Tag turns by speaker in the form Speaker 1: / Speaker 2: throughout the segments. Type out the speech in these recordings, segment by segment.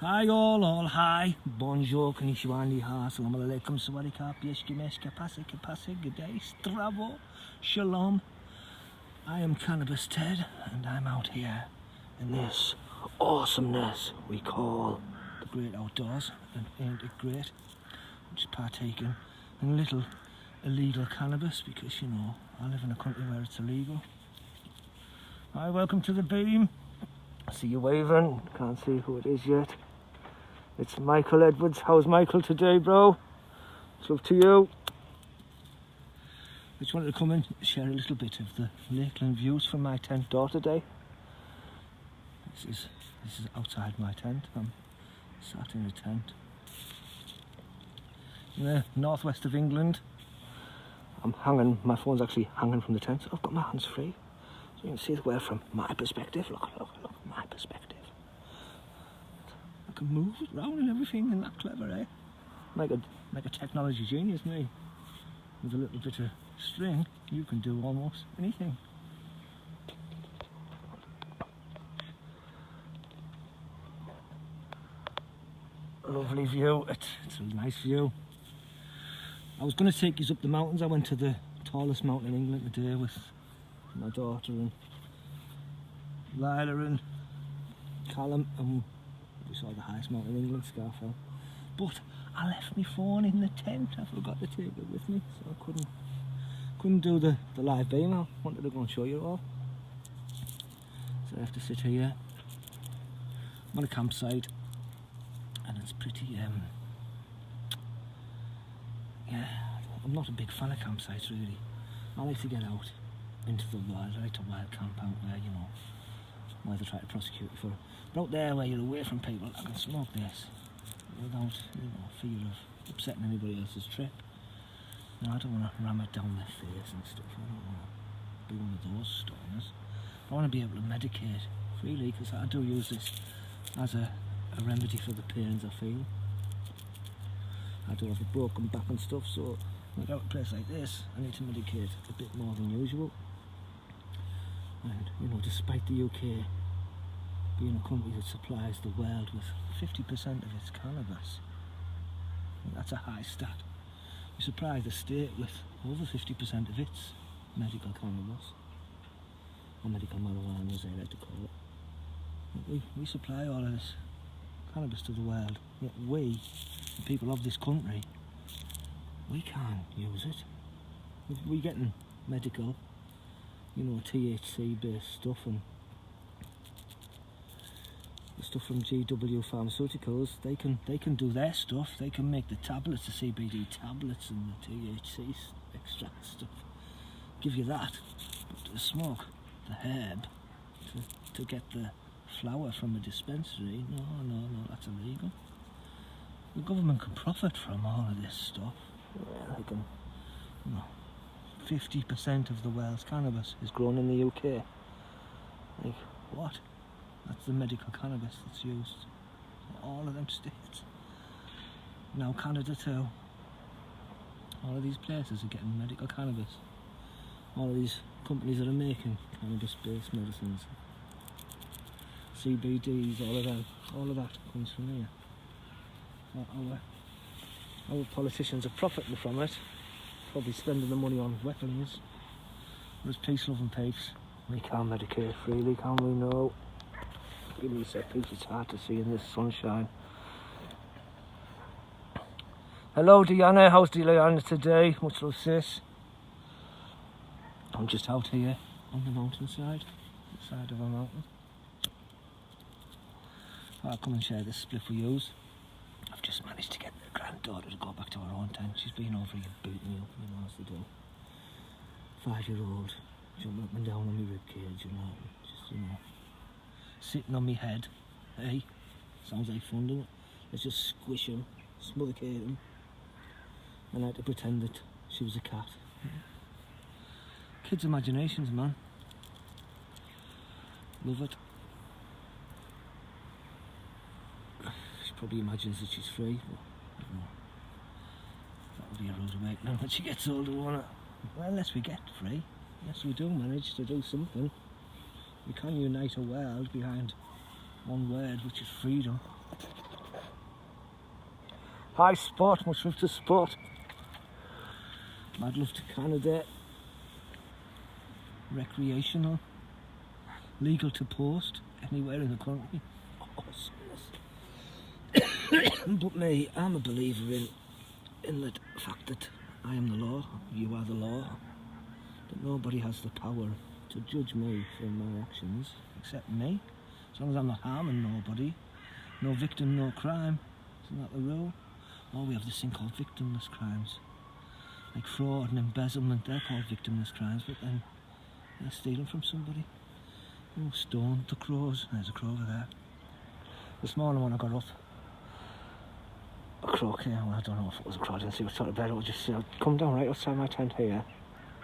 Speaker 1: Hi all, hi. Bonjour, konnichiwa, ni hao, assalamu alaikum, sawadee yesh kapase, good day, stravo, shalom. I am Cannabis Ted, and I'm out here in this awesomeness we call the great outdoors. And ain't it great? I'm just partaking in a little illegal cannabis because, you know, I live in a country where it's illegal. Hi, welcome to the beam. I see you waving, can't see who it is yet. It's Michael Edwards. How's Michael today, bro? It's love to you. I just wanted to come and share a little bit of the Lakeland views from my tent door today. This is outside my tent. I'm sat in a tent in the northwest of England. I'm hanging, my phone's actually hanging from the tent, so I've got my hands free. So you can see the world from my perspective. Look, my perspective. I can move it round and everything, and that clever, eh? Like a technology genius, me. With a little bit of string, you can do almost anything. Lovely view. It's a nice view. I was going to take you up the mountains. I went to the tallest mountain in England today with my daughter and Lila and Callum, and we saw the highest mountain in England, Scarfell. But I left my phone in the tent. I forgot to take it with me, so I couldn't do the live beam. I wanted to go and show you all. So I have to sit here. I'm on a campsite, and it's pretty. Yeah, I'm not a big fan of campsites really. I like to get out into the wild. I like to wild camp out where, you know, where they try to prosecute you for it. But out there where you're away from people, I can smoke this without, you know, fear of upsetting anybody else's trip. You know, I don't want to ram it down their face and stuff. I don't want to be one of those stoners. I want to be able to medicate freely, because I do use this as a remedy for the pains I feel. I do have a broken back and stuff, so when I go to a place like this, I need to medicate a bit more than usual. And, you know, despite the UK being a country that supplies the world with 50% of its cannabis, that's a high stat. We supply the state with over 50% of its medical cannabis, or medical marijuana as they like to call it. We supply all of this cannabis to the world, yet we, the people of this country, we can't use it. We're getting medical, you know, THC based stuff, and the stuff from GW Pharmaceuticals, they can do their stuff. They can make the tablets, the CBD tablets and the THC extract stuff, give you that. But to smoke the herb, to get the flower from a dispensary, no, that's illegal. The government can profit from all of this stuff. Yeah, they can, you know, 50% of the world's cannabis is grown in the UK. Like, what? That's the medical cannabis that's used in all of them states. Now Canada too. All of these places are getting medical cannabis. All of these companies that are making cannabis-based medicines, CBDs, all of that comes from here. Our politicians are profiting from it, probably spending the money on weapons. Whereas peace-loving peeps, we can't medicate freely, can we? No. Give me a sec, please. It's hard to see in this sunshine. Hello, Deanna. How's Deanna today? Much love, sis. I'm just out here on the mountainside, the side of a mountain. I'll come and share this split with you. I've just managed to get the granddaughter to go back to her own tent. She's been over here booting me up, you know, as they do. 5-year-old, jumping up and down on my ribcage, you know, just, you know, sitting on my head. Hey, sounds like fun, doesn't it? Let's just squish him, smothercate him, and I had to pretend that she was a cat. Kids' imaginations, man. Love it. She probably imagines that she's free, but, you know, that'll be a rude awakening when she gets older, won't it? Well, unless we get free, unless we do manage to do something, we can unite a world behind one word, which is freedom. Hi sport, much love to sport. Mad love to Canada. Recreational. Legal to post anywhere in the country. Awesomeness. But me, I'm a believer in the fact that I am the law, you are the law. That nobody has the power to judge me for my actions except me. As long as I'm not harming nobody. No victim, no crime. Isn't that the rule? Oh, we have this thing called victimless crimes. Like fraud and embezzlement, they're called victimless crimes, but then they're stealing from somebody. Oh, stone the crows. There's a crow over there. This morning when I got up, a crow came, well, I don't know if it was a crow, I didn't see what sort of bird it was, just come down right outside my tent here.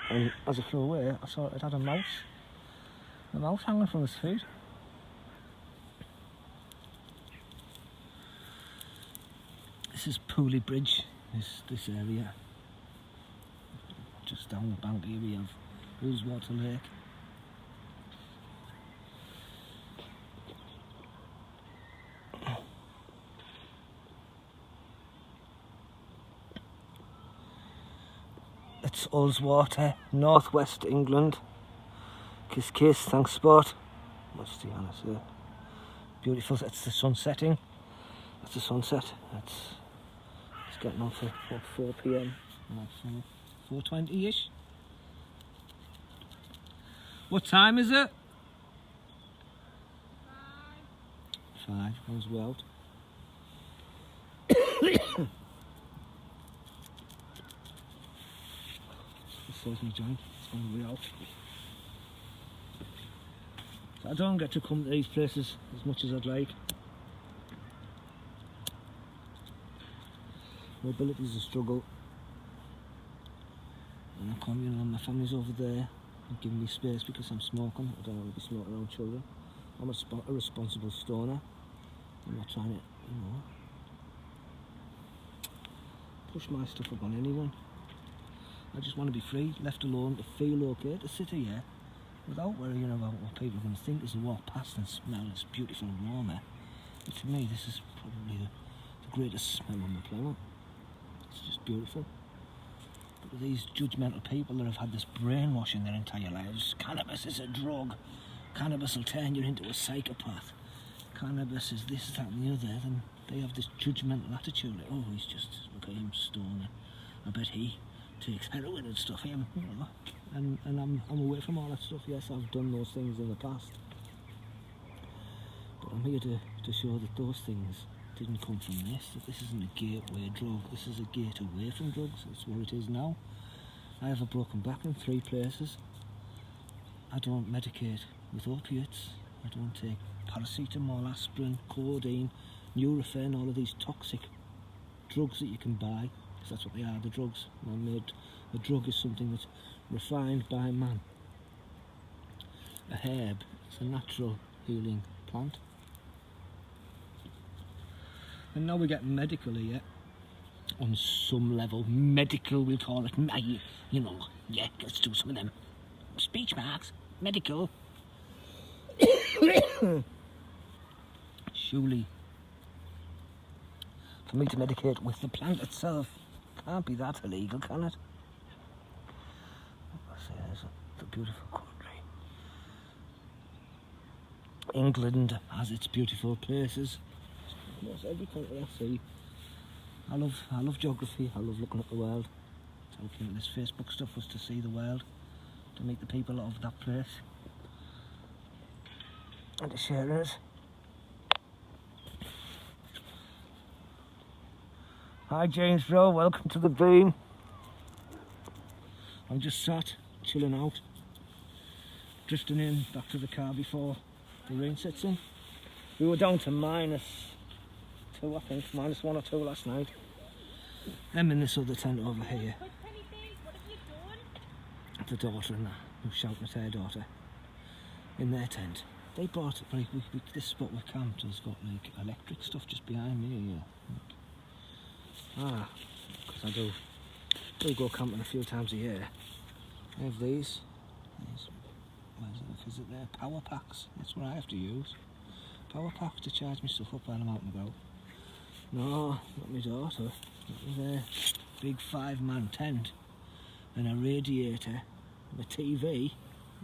Speaker 1: And as I flew away, I saw it had a mouse hanging from its feet. This is Pooley Bridge, this area. Just down the bank here we have Water Lake. It's Ullswater, northwest England. Kiss kiss, thanks sport. What's the honest here? Beautiful, it's the sun setting. That's the sunset. It's getting on for what, 4 PM? 4:20ish. What time is it? 5. Goes well. Serves me joint. It's going way out. So I don't get to come to these places as much as I'd like. Mobility's a struggle. And I come, you know, my family's over there and giving me space because I'm smoking. I don't want to be smoking around children. I'm a responsible stoner. I'm not trying to, you know, push my stuff up on anyone. I just want to be free, left alone, to feel okay, to sit here without worrying about what people are going to think as they walk past and smell this beautiful aroma. But to me, this is probably the greatest smell on the planet. It's just beautiful. But these judgmental people that have had this brainwashing their entire lives, cannabis is a drug, cannabis will turn you into a psychopath, cannabis is this, that and the other, then they have this judgmental attitude, like, oh, he's just, look at him, stoner, I bet he takes heroin and stuff, you know, and I'm away from all that stuff. Yes, I've done those things in the past, but I'm here to show that those things didn't come from this, that this isn't a gateway drug, this is a gate away from drugs. That's what it is now. I have a broken back in 3 places. I don't medicate with opiates, I don't take paracetamol, aspirin, codeine, Nurofen, all of these toxic drugs that you can buy. That's what they are, the drugs. A drug is something that's refined by man. A herb, it's a natural healing plant. And now we get medical here, on some level. Medical, we'll call it. You know, yeah, let's do some of them. Speech marks, medical. Surely, for me to medicate with the plant itself, can't be that illegal, can it? It's a beautiful country. England has its beautiful places. Almost every country I see. I love geography. I love looking at the world. So looking at this Facebook stuff was to see the world, to meet the people of that place, and to share it. Hi James bro, welcome to the beam. I'm just sat, chilling out, drifting in, back to the car before the rain sets in. We were down to -2, I think, -1 or 2 last night. I'm in this other tent over here. The daughter and that, who's shouting at her daughter, in their tent. They brought, like, this spot we camped has got like electric stuff just behind me here. Because I do go camping a few times a year. I have these is it there? Power packs. That's what I have to use. Power pack to charge me stuff up while I'm out and about. No, not my daughter. That was a big 5-man tent and a radiator and a TV.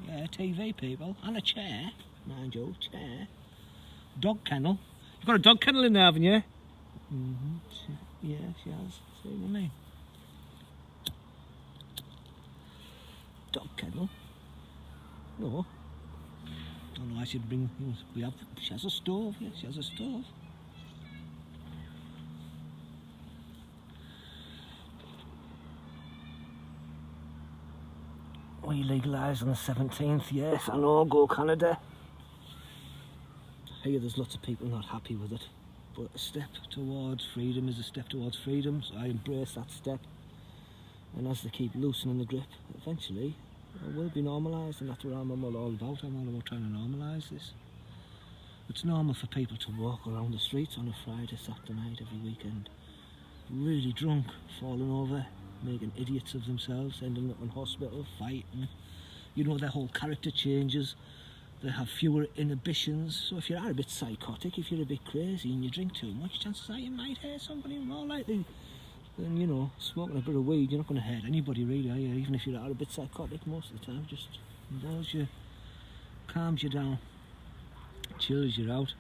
Speaker 1: Yeah, TV people. And a chair. Mind you, chair. Dog kennel. You've got a dog kennel in there, haven't you? Yeah, she has. See what I mean? Dog kennel. No. Don't know, I should bring. She has a stove. Yeah, she has a stove. We legalised on the 17th. Yes, I know. Go Canada. Here, there's lots of people not happy with it, but a step towards freedom is a step towards freedom. So I embrace that step. And as they keep loosening the grip, eventually it will be normalised, and that's what I'm all about. I'm all about trying to normalise this. It's normal for people to walk around the streets on a Friday, Saturday night, every weekend, really drunk, falling over, making idiots of themselves, ending up in hospital, fighting. You know, their whole character changes. They have fewer inhibitions. So if you're a bit psychotic, if you're a bit crazy and you drink too much, chances are you might hurt somebody more likely. And you know, smoking a bit of weed, you're not going to hurt anybody really, are you? Even if you're a bit psychotic most of the time, just blows you, calms you down, chills you out.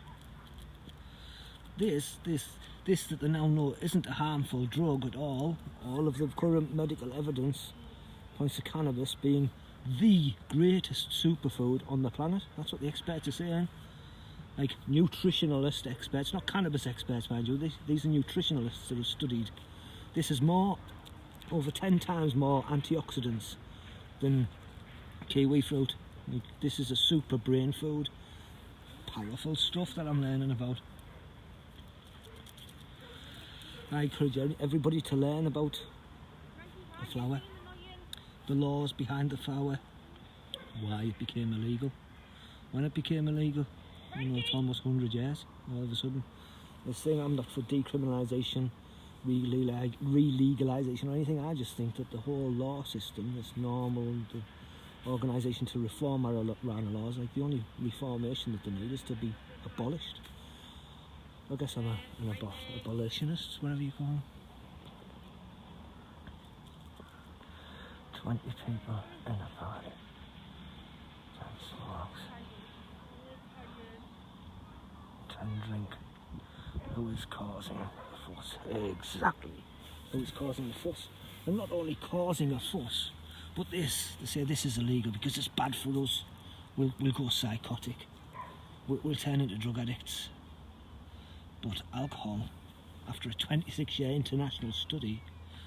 Speaker 1: This that they now know isn't a harmful drug at all. All of the current medical evidence points to cannabis being the greatest superfood on the planet. That's what the experts are saying. Like nutritionalist experts, not cannabis experts, mind you. These are nutritionalists that have studied. This is over 10 times more antioxidants than kiwi fruit. This is a super brain food. Powerful stuff that I'm learning about. I encourage everybody to learn about the flower, the laws behind the flower, why it became illegal. When it became illegal, you know, it's almost 100 years, all of a sudden. This thing, I'm not for decriminalisation, re-legalisation or anything. I just think that the whole law system, this normal organisation to reform our laws, like the only reformation that they need is to be abolished. I guess I'm an abolitionist, whatever you call them. 20 people in a party. 10 smokes. 10 drink. Who is causing a fuss? Exactly. Who is causing a fuss? And not only causing a fuss, but they say this is illegal because it's bad for us. We'll go psychotic. We'll turn into drug addicts. But alcohol, after a 26-year international study,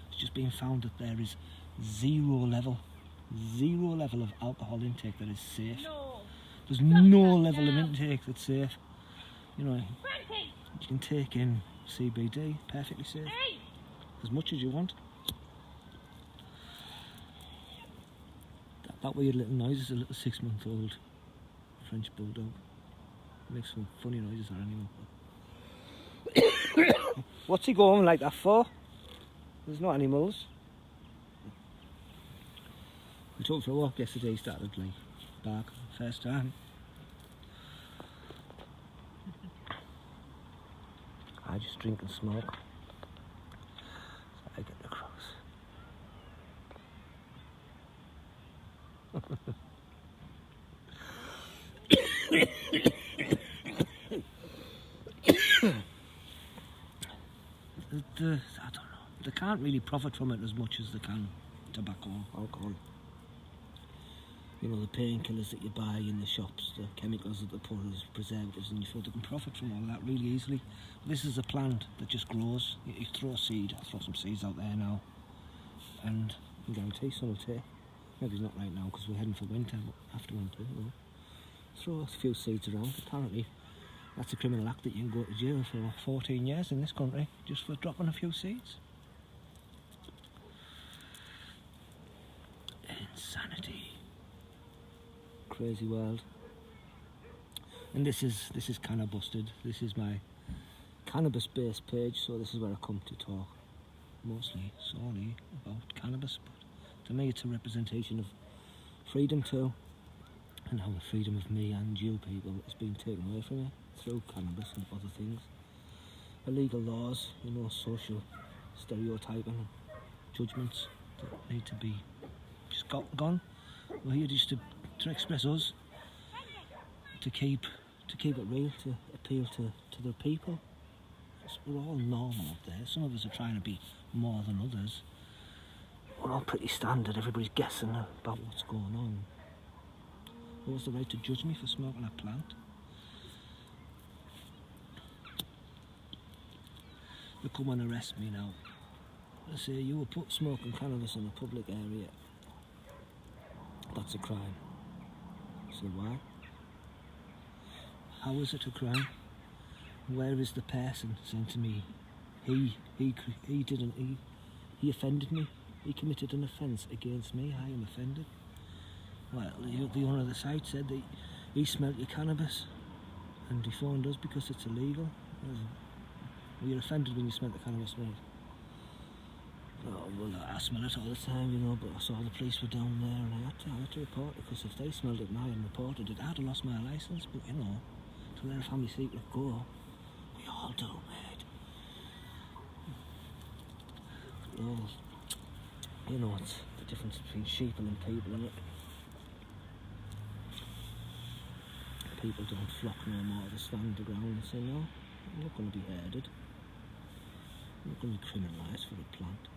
Speaker 1: it's just been found that there is zero level of alcohol intake that is safe. There's no level of intake that's safe. You know, you can take in CBD, perfectly safe, as much as you want. That weird little noise is a little 6-month-old French bulldog. Makes some funny noises, that anyway. What's he going like that for? There's no animals. We took for a walk yesterday, he started like bark first time. I just drink and smoke. So I get across. I don't know. They can't really profit from it as much as they can tobacco, alcohol. You know, the painkillers that you buy in the shops, the chemicals that they put as preservatives, and you feel they can profit from all that really easily. This is a plant that just grows. You throw a seed, I'll throw some seeds out there now, and I can guarantee some will take. Maybe not right now because we're heading for winter, but after winter, you know. Throw a few seeds around. Apparently, that's a criminal act that you can go to jail for 14 years in this country just for dropping a few seeds. Insanity. Crazy world. And this is kinda busted. This is my cannabis based page, so this is where I come to talk mostly solely about cannabis, but to me it's a representation of freedom too, and how the freedom of me and you people has been taken away from me through cannabis and other things. illegal laws, you know, social stereotyping and judgments that need to be just gone. We're here just to express us, to keep it real, to appeal to the people. We're all normal up there. Some of us are trying to be more than others. We're all pretty standard. Everybody's guessing about what's going on. Who has the right to judge me for smoking a plant? They come and arrest me now. They say you were smoking cannabis in a public area. That's a crime. I say why? How is it a crime? Where is the person saying to me, he offended me, he committed an offence against me, I am offended? Well, the owner of the site said that he smelt your cannabis and he phoned us because it's illegal. Well, you're offended when you smell the cannabis, mate. Oh, well, I smell it all the time, you know, but I saw the police were down there and I had to report it, because if they smelled it and I hadn't reported it, I'd have lost my licence. But, you know, to let a family secret go, we all do, mate. Well, you know, it's the difference between sheep and people, isn't it? People don't flock no more, they stand the ground and say, no, I'm not going to be herded. I'm not going to be criminalised for a plant.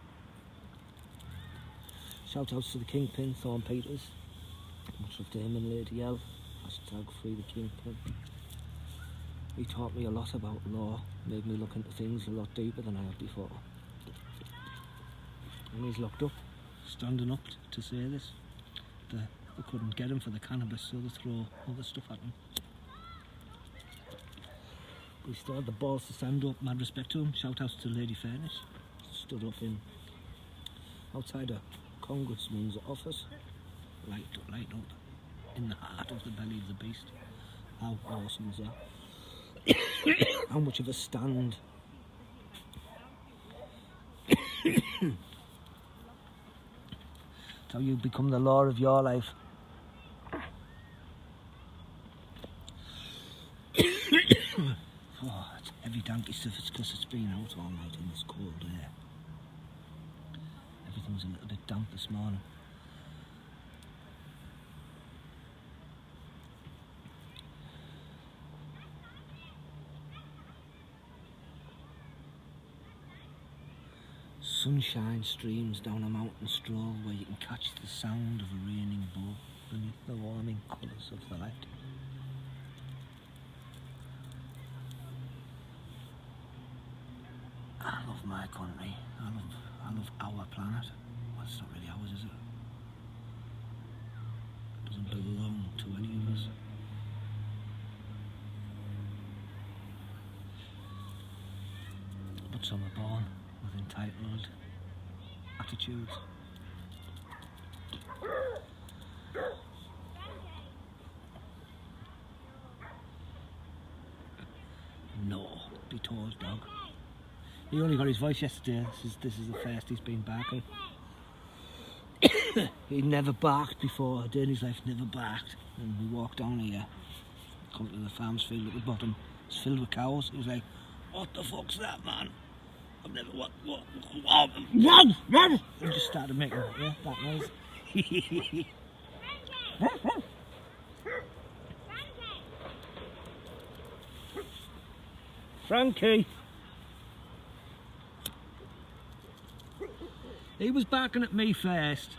Speaker 1: Shout outs to the Kingpin, Thorn Peters. Much of Damon, Lady L. Hashtag free the Kingpin. He taught me a lot about law, made me look into things a lot deeper than I had before. And he's locked up, standing up to say this. They couldn't get him for the cannabis, so they throw other stuff at him. But he still had the balls to stand up, mad respect to him. Shout outs to Lady Fairness. Stood up outside a congressman's office, light up in the heart of the belly of the beast. How awesome is that? How much of a stand. It's how you become the law of your life. Oh, it's heavy danky stuff. It's because it's been out all night in this cold air. Everything's a little bit damp this morning. Sunshine streams down a mountain stroll where you can catch the sound of a raining bow beneath the warming colours of the light. I love my country. I love our planet. Well, it's not really ours, is it? It doesn't belong to any of us. But some are born with entitled attitudes. No, be told, dog. He only got his voice yesterday. This is the first he's been barking. He never barked before. A day in his life, never barked. And we walked down here, come to the farm's field at the bottom. It's filled with cows. He was like, "What the fuck's that, man? I've never what and just started making that noise." Frankie. He was barking at me first.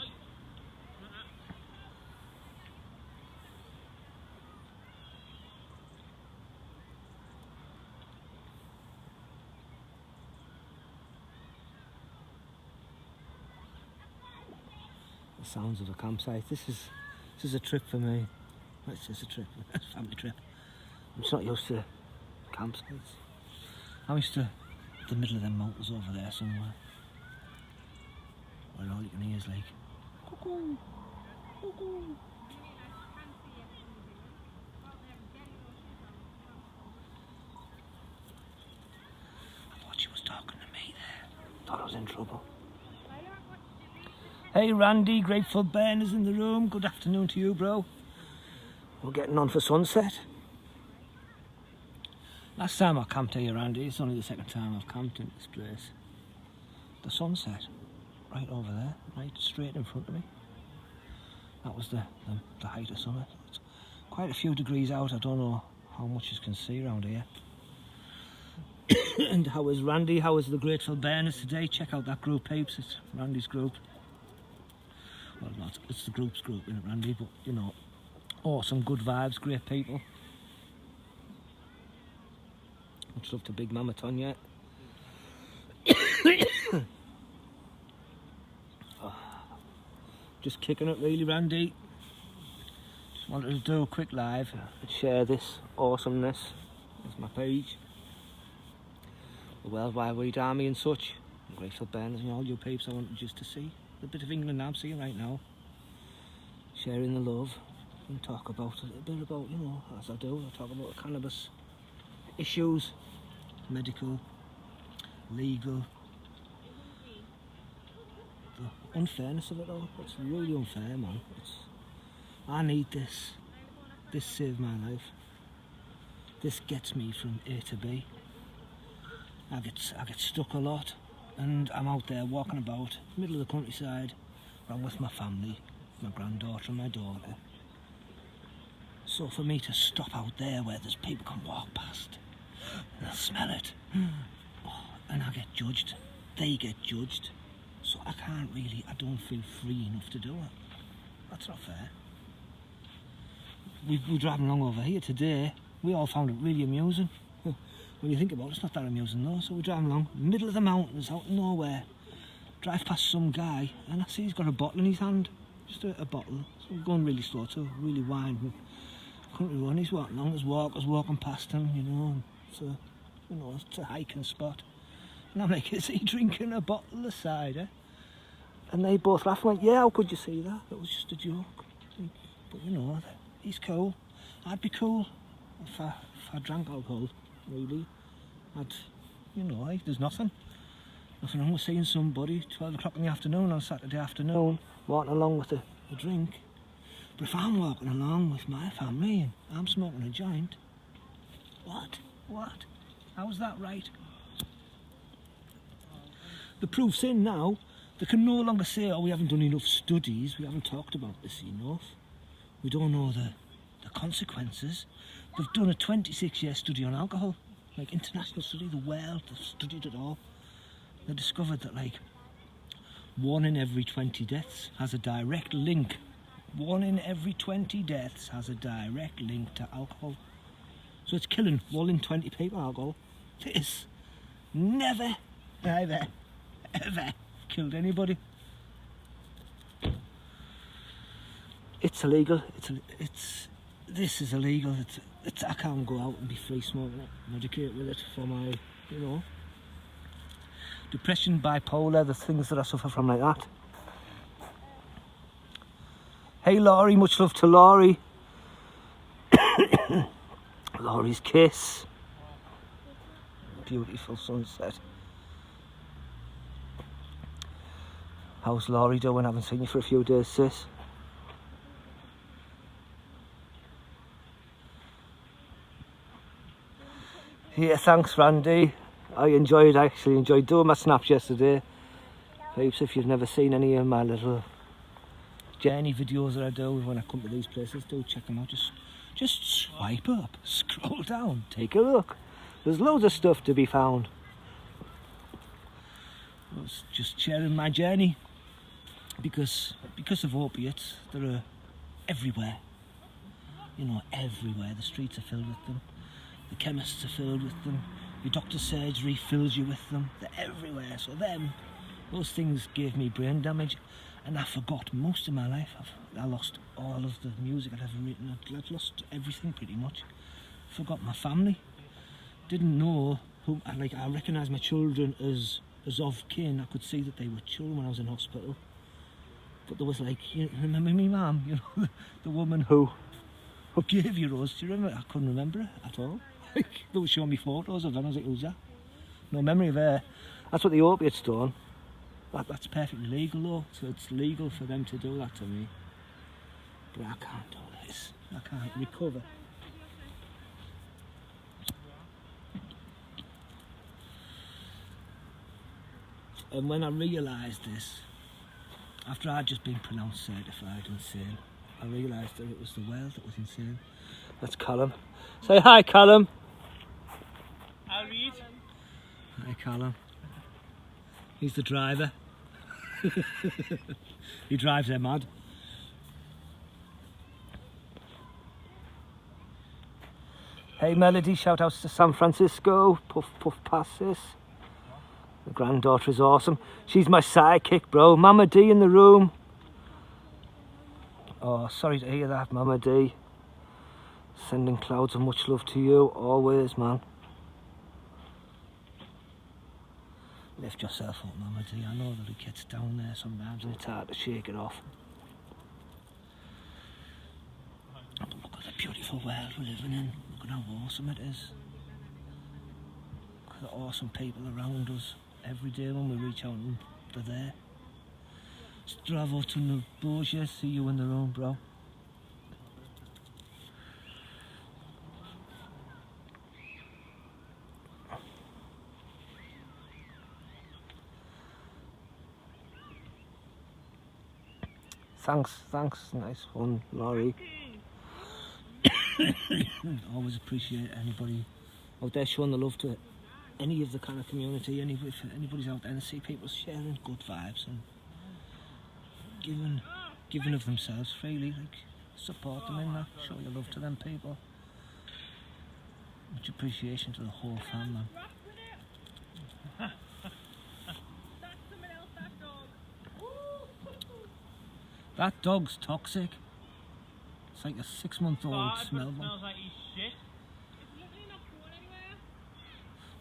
Speaker 1: The sounds of a campsite. This is a trip for me. It's just a trip, a family trip. I'm just not used to campsites. I'm used to the middle of them mountains over there somewhere, where all you can hear is like, cuckoo, cuckoo. I thought she was talking to me there. Thought I was in trouble. Hey Randy, Grateful Ben is in the room. Good afternoon to you, bro. We're getting on for sunset. Last time I camped here, Randy, it's only the second time I've camped in this place. The sunset, right over there, right straight in front of me. That was the height of summer. It's quite a few degrees out. I don't know how much you can see around here. And how is Randy? How is the Grateful Burners today? Check out that group, peeps. It's Randy's group. Well, not, it's the group's group, isn't it, Randy? But, you know, awesome, good vibes, great people. Much love to Big Mama Tonya. Just kicking it really, Randy. Just wanted to do a quick live and share this awesomeness. That's my page. The Worldwide Weed Army and such. And Grateful Burners and all you peeps. I wanted just to see the bit of England I'm seeing right now. Sharing the love and talk about a little bit about, you know, as I do. I talk about the cannabis issues, medical, legal, the unfairness of it all. It's really unfair, man. I need this. This saved my life. This gets me from A to B. I get stuck a lot, and I'm out there walking about, middle of the countryside. I'm with my family, my granddaughter and my daughter. So for me to stop out there where there's people can walk past, and I smell it, and I get judged, they get judged. So I don't feel free enough to do it. That's not fair. We're driving along over here today. We all found it really amusing. When you think about it, it's not that amusing though. So we're driving along, middle of the mountains, out of nowhere. Drive past some guy, and I see he's got a bottle in his hand. Just a bottle. So we're going really slow too, really winding. Country run, he's walking along, there's walkers walking past him, you know. So, you know, it's a hiking spot. And I'm like, is he drinking a bottle of cider? And they both laughed and went, yeah, how could you see that? It was just a joke. But you know, he's cool. I'd be cool if I drank alcohol, really. You know, there's nothing wrong with seeing somebody 12 o'clock in the afternoon on Saturday afternoon, walking along with a drink. But if I'm walking along with my family and I'm smoking a joint, what? How's that right? The proof's in now. They can no longer say, oh, we haven't done enough studies, we haven't talked about this enough, we don't know the consequences. They've done a 26-year study on alcohol, like international study, the world, they've studied it all. They discovered that like 1 in every 20 deaths has a direct link. 1 in every 20 deaths has a direct link to alcohol. So it's killing 1 in 20 people, alcohol. This never, ever killed anybody. It's illegal. This is illegal. I can't go out and be free smoking it, medicate with it for my, you know, depression, bipolar, the things that I suffer from like that. Hey Laurie, much love to Laurie. Laurie's kiss. Beautiful sunset. How's Laurie doing? I haven't seen you for a few days, sis. Yeah, thanks Randy. I actually enjoyed doing my snaps yesterday. Perhaps if you've never seen any of my little journey videos that I do when I come to these places, do check them out. Just swipe up, scroll down, take a look. There's loads of stuff to be found. I was just sharing my journey because of opiates. They're everywhere. You know, everywhere. The streets are filled with them. The chemists are filled with them. Your doctor's surgery fills you with them. They're everywhere. So those things gave me brain damage, and I forgot most of my life. I lost all of the music I'd ever written. I'd lost everything pretty much. Forgot my family. Didn't know who. I recognised my children as of kin. I could see that they were children when I was in hospital. But there was like, you remember me mum? You know, the woman who gave you Rose. Do you remember? I couldn't remember her at all. They were showing me photos of her, and I was like, who's that? No memory of her. That's what the opiates done. That's perfectly legal though, so it's legal for them to do that to me. But I can't do this. I can't recover. And when I realised this, after I'd just been pronounced certified insane, I realised that it was the well that was insane. That's Callum. Say hi, Callum.
Speaker 2: Hi, Reed.
Speaker 1: Hi, Callum. He's the driver. He drives her mad. Hey Melody, shout outs to San Francisco. Puff puff passes. The granddaughter is awesome. She's my sidekick, bro. Mama D in the room. Oh, sorry to hear that, Mama D. Sending clouds of much love to you, always, man. Lift yourself up, Mama D. I know that it gets down there sometimes and it's hard to shake it off. But look at the beautiful world we're living in. Look at how awesome it is. Look at the awesome people around us. Every day when we reach out and they're there. Stravo to Nobosia, see you in the room, bro. Thanks, nice one, Laurie. Always appreciate anybody out there showing the love to any of the kind of community, if anybody's out there and see people sharing good vibes and giving of themselves freely, like support them in that, show your love to them people. Much appreciation to the whole fam, man. That dog's toxic. It's like a 6-month-old smell one.
Speaker 2: Smells like he's shit.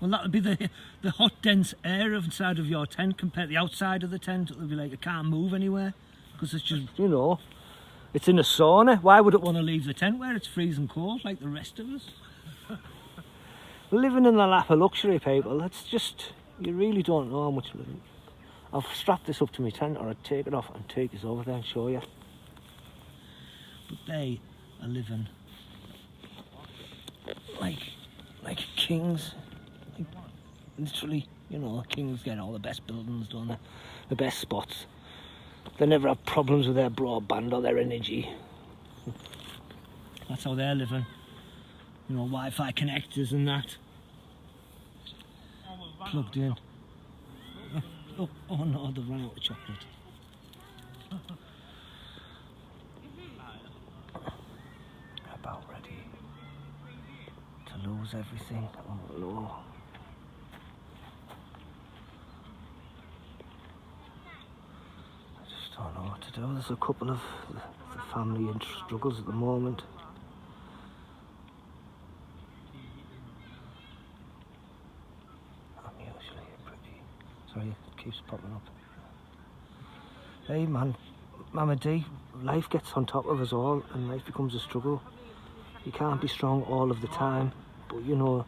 Speaker 1: Well, that would be the hot, dense air inside of your tent compared to the outside of the tent. It would be like it can't move anywhere because it's just, you know, it's in a sauna. Why would it want to leave the tent where it's freezing cold like the rest of us? Living in the lap of luxury, people. That's just, you really don't know how much. I've strapped this up to my tent, or I'd take it off and take this over there and show you. But they are living like kings. Like, literally, you know, kings get all the best buildings, don't they? The best spots. They never have problems with their broadband or their energy. That's how they're living. You know, Wi-Fi connectors and that. Plugged in. Oh no, they've run out of chocolate. About ready to lose everything. Oh no. I just don't know what to do. There's a couple of the family in struggles at the moment. I'm usually pretty... Sorry, it keeps popping up. Hey man, Mama D, life gets on top of us all and life becomes a struggle. You can't be strong all of the time, but you know,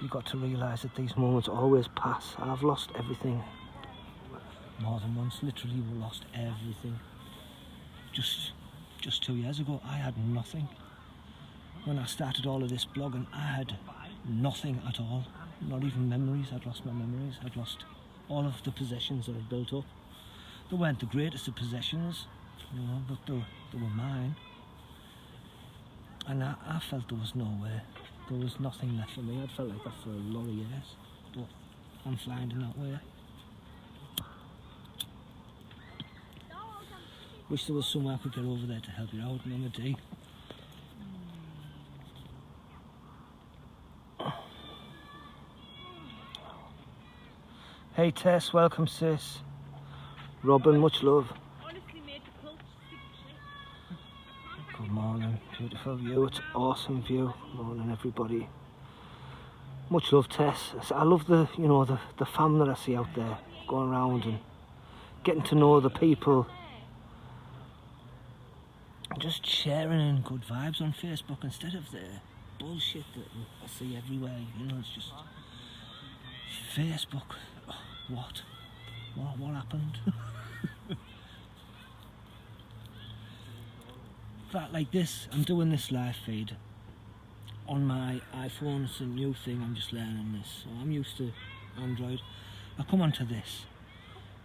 Speaker 1: you've got to realise that these moments always pass. I've lost everything more than once, literally lost everything. Just 2 years ago, I had nothing. When I started all of this blogging, I had nothing at all. Not even memories. I'd lost my memories. I'd lost all of the possessions that I'd built up. They weren't the greatest of possessions, you know, but they were mine. And I felt there was no way. There was nothing left for me. I'd felt like that for a lot of years. But I'm finding that way. Wish there was somewhere I could get over there to help you out, Mama D. Hey Tess, welcome sis. Robin, much love. Good morning, beautiful view. It's an awesome view. Morning everybody. Much love Tess. I love the, you know, the fam that I see out there going around and getting to know the people. Just sharing in good vibes on Facebook instead of the bullshit that I see everywhere. You know, it's just Facebook. Oh, what happened? That like this, I'm doing this live feed on my iPhone. It's a new thing. I'm just learning this, so I'm used to Android. I come onto this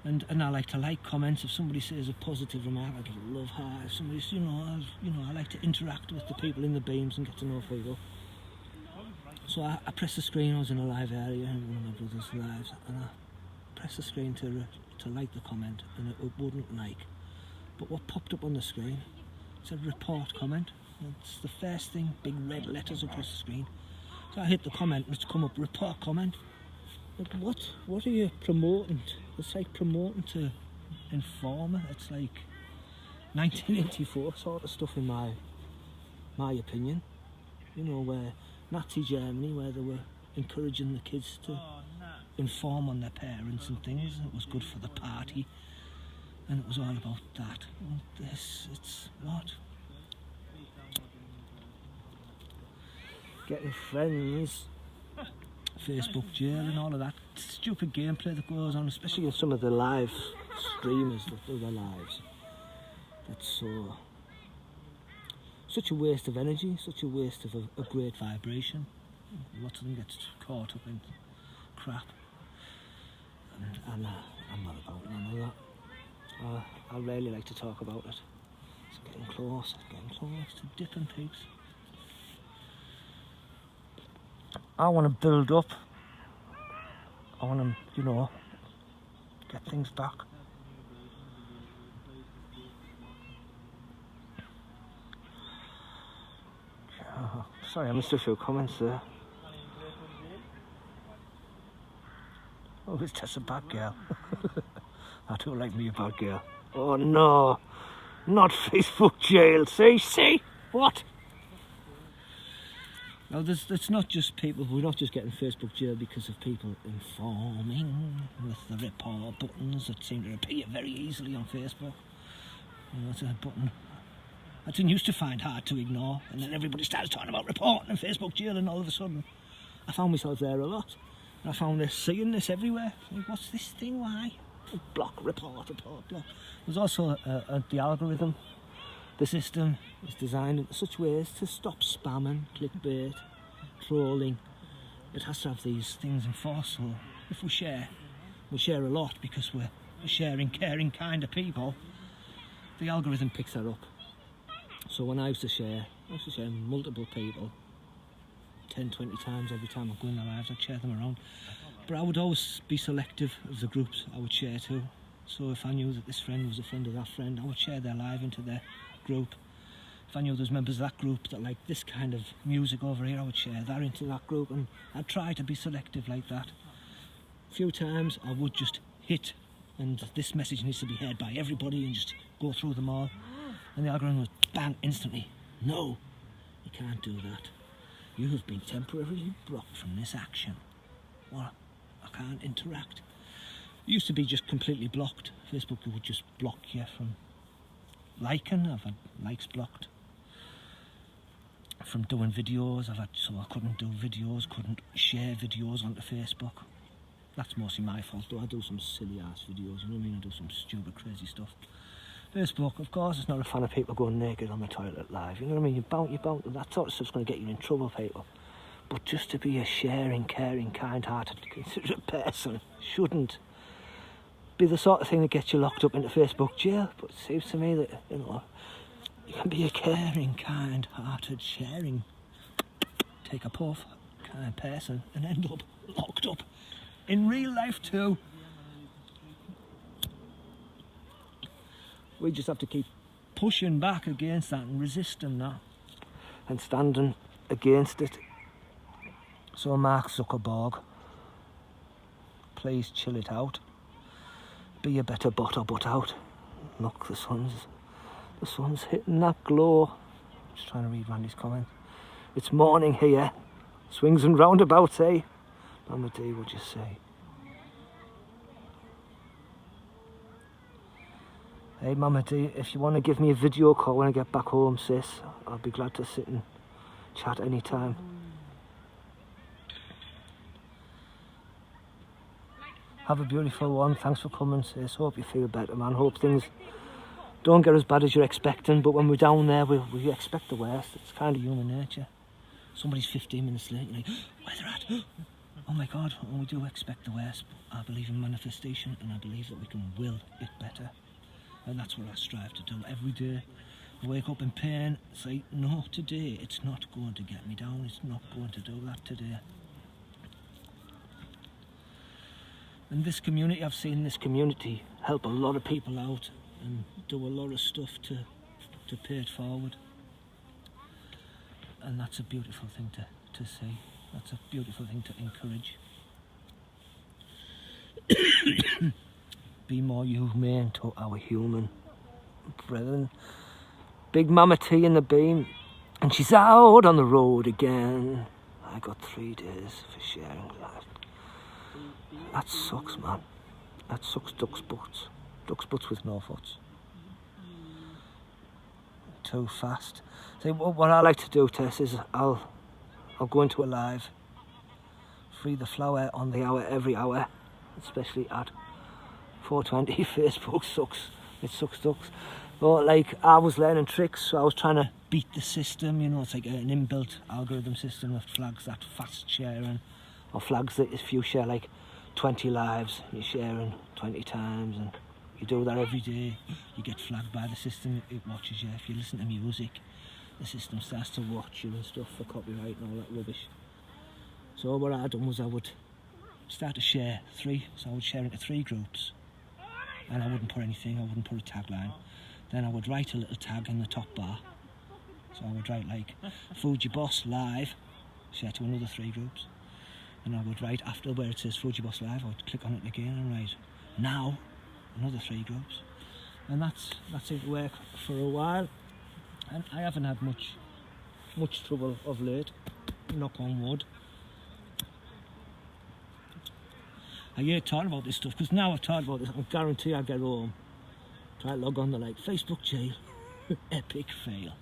Speaker 1: And I like to like comments. If somebody says a positive remark, I give a love heart. If somebody's, I like to interact with the people in the beams and get to know people. So I press the screen. I was in a live area in one of my brother's lives, and I pressed the screen to like the comment, and it wouldn't like. But what popped up on the screen? It said report comment. It's the first thing, big red letters across the screen. So I hit the comment, and it's come up report comment. Like, what are you promoting? It's like promoting to inform. It's like 1984 sort of stuff in my opinion. You know, where Nazi Germany, where they were encouraging the kids to inform on their parents and things. It was good for the party, and it was all about that. And this, it's what? Getting friends, Facebook jail and all of that stupid gameplay that goes on, especially in some of the live streamers that do their lives. That's such a waste of energy, such a waste of a great vibration. Lots of them get caught up in crap, and I'm not about none of that. I really like to talk about it. It's getting close to dipping peaks. I want to build up. I want to, get things back. Oh, sorry, I missed a few comments there. Oh, it's just a bad girl. I don't like me a bad girl. Oh no, not Facebook jail. See, what? No, it's not just people. We're not just getting Facebook jail because of people informing with the report buttons that seem to appear very easily on Facebook. It's a button I didn't used to find hard to ignore, and then everybody started talking about reporting and Facebook jail, and all of a sudden I found myself there a lot. And I found seeing this everywhere. Like, what's this thing? Why? Block, report, block. There's also the algorithm. The system is designed in such ways to stop spamming, clickbait, trolling. It has to have these things enforced. So if we share a lot because we're sharing, caring kind of people. The algorithm picks that up. So when I used to share multiple people, 10, 20 times every time I go in their lives, I'd share them around. But I would always be selective of the groups I would share to. So if I knew that this friend was a friend of that friend, I would share their live into their group. If I knew there's members of that group that like this kind of music over here, I would share that into that group, and I'd try to be selective like that. A few times I would just hit, and this message needs to be heard by everybody, and just go through them all. And the algorithm was bang, instantly. No, you can't do that. You have been temporarily blocked from this action. What? I can't interact. It used to be just completely blocked. Facebook would just block you from liking. I've had likes blocked. From doing videos, so I couldn't do videos, couldn't share videos onto Facebook. That's mostly my fault, though. I do some silly ass videos, you know what I mean? I do some stupid, crazy stuff. Facebook, of course, is not a fan of people going naked on the toilet live, you know what I mean? You're bound, that sort of stuff's going to get you in trouble, people. But just to be a sharing, caring, kind-hearted, considerate person shouldn't be the sort of thing that gets you locked up into Facebook jail. But it seems to me that, you can be a caring, kind-hearted, sharing, take a puff, kind person and end up locked up in real life too. We just have to keep pushing back against that and resisting that and standing against it. So Mark Zuckerberg, please chill it out. Be a better bot or butt out. Look, the sun's hitting that glow. Just trying to read Randy's comment. It's morning here. Swings and roundabouts, eh? Mama D, what'd you say? Hey Mama D, if you want to give me a video call when I get back home, sis, I'll be glad to sit and chat anytime. Have a beautiful one. Thanks for coming, sis. Hope you feel better, man. Hope things don't get as bad as you're expecting, but when we're down there, we expect the worst. It's kind of human nature. Somebody's 15 minutes late, you're like, where they're at? oh my God, we do expect the worst. I believe in manifestation, and I believe that we can will it better. And that's what I strive to do every day. I wake up in pain, say, no, today it's not going to get me down, it's not going to do that today. And this community, I've seen this community help a lot of people out and do a lot of stuff to pay it forward. And that's a beautiful thing to see. That's a beautiful thing to encourage. Be more humane to our human brethren. Big Mama T in the beam, and she's out on the road again. I got 3 days for sharing life. That sucks, man. That sucks duck's butts. Duck's butts with no foots. Too fast. See, what I like to do, Tess, is I'll go into a live, free the flower on the hour every hour, especially at 4:20. Facebook sucks. It sucks ducks. But like, I was learning tricks, so I was trying to beat the system, you know. It's like an inbuilt algorithm system that flags that fast sharing, or flags that if you share like 20 lives, you're sharing 20 times, and you do that every day, you get flagged by the system. It watches you. If you listen to music, the system starts to watch you and stuff for copyright and all that rubbish. So what I done was I would start to share 3, so I would share into 3 groups, and I wouldn't put anything, I wouldn't put a tagline. Then I would write a little tag in the top bar. So I would write like, Fuji Boss Live, share to another 3 groups. And I would write after where it says Fuji Boss Live, I would click on it again and write, now, another 3 groups. And that's it work for a while. And I haven't had much trouble of late, knock on wood. I hate talking about this stuff, because now I've talked about this, I guarantee I get home, try to log on to like Facebook jail, epic fail.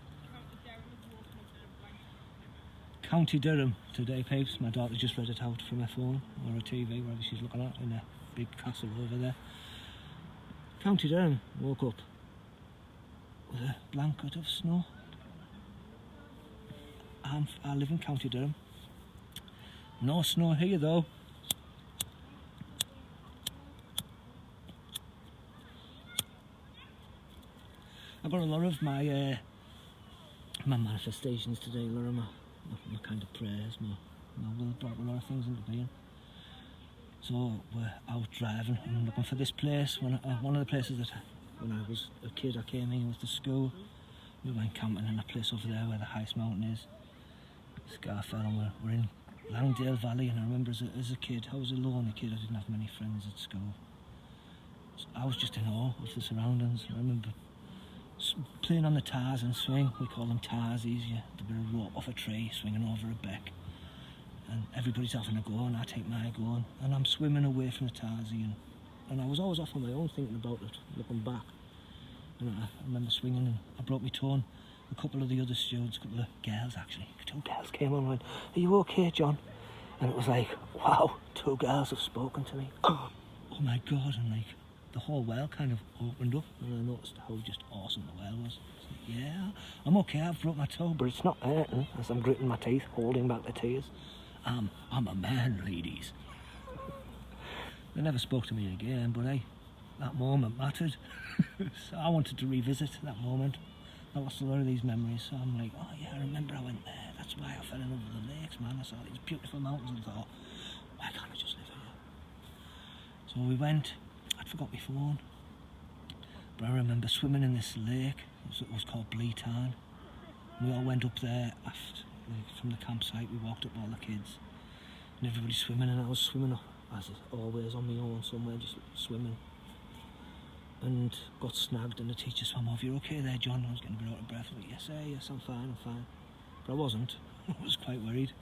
Speaker 1: County Durham today, peeps. My daughter just read it out from her phone or her TV, wherever she's looking at, in a big castle over there. County Durham, woke up with a blanket of snow. I live in County Durham. No snow here though. I got a lot of my manifestations today, a lot of my kind of prayers, my will brought a lot of things into being. So we're out driving and looking for this place. One of the places that when I was a kid I came here with the school. We went camping in a place over there where the highest mountain is, Scarfell, and we're in Langdale Valley. And I remember as a kid, I was a lonely kid, I didn't have many friends at school. So I was just in awe of the surroundings. I remember playing on the tars and swing. We call them tarsies, the bit of rope off a tree swinging over a beck, and everybody's having a go and I take my go, and I'm swimming away from the tarsie, and I was always off on my own thinking about it, looking back. And I remember swinging and I broke my toe, and a couple of the other students, a couple of girls actually, 2 girls came on and went, "Are you okay, John?" And it was like, wow, 2 girls have spoken to me. Oh my God, and like the whole well kind of opened up, and I noticed how just awesome the well was. Like, yeah, I'm okay, I've broke my toe, but it's not hurting, as I'm gritting my teeth, holding back the tears. I'm a man, ladies. They never spoke to me again, but hey, that moment mattered. So I wanted to revisit that moment. I lost a lot of these memories, so I'm like, oh yeah, I remember I went there. That's why I fell in love with the lakes, man. I saw these beautiful mountains and thought, why can't I just live here? So we went. I'd forgot my phone, but I remember swimming in this lake. It was called Bleetarn. We all went up there after, like, from the campsite. We walked up, all the kids, and everybody's swimming, and I was swimming up, as always, on my own somewhere, just swimming, and got snagged, and the teacher swam off. "You're okay there, John?" I was getting a bit out of breath. I went, "Yes, sir, yes, I'm fine, but I wasn't. I was quite worried.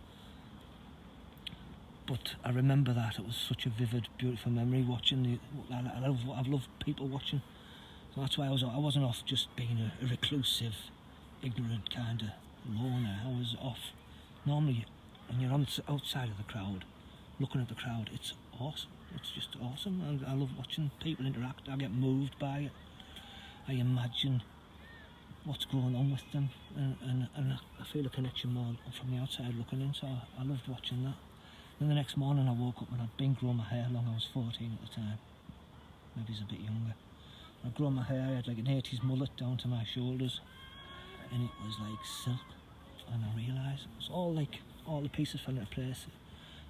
Speaker 1: But I remember that it was such a vivid, beautiful memory watching I've loved people watching. So that's why I wasn't off just being a reclusive, ignorant kind of loner. I was off. Normally, when you're outside of the crowd, looking at the crowd, it's awesome. It's just awesome. I love watching people interact. I get moved by it. I imagine what's going on with them, and I feel a connection more from the outside looking in. So I loved watching that. Then the next morning I woke up and I'd been growing my hair long. I was 14 at the time, maybe he's a bit younger. I'd grown my hair, I had like an 80s mullet down to my shoulders, and it was like silk. And I realised it was all like, all the pieces fell into place.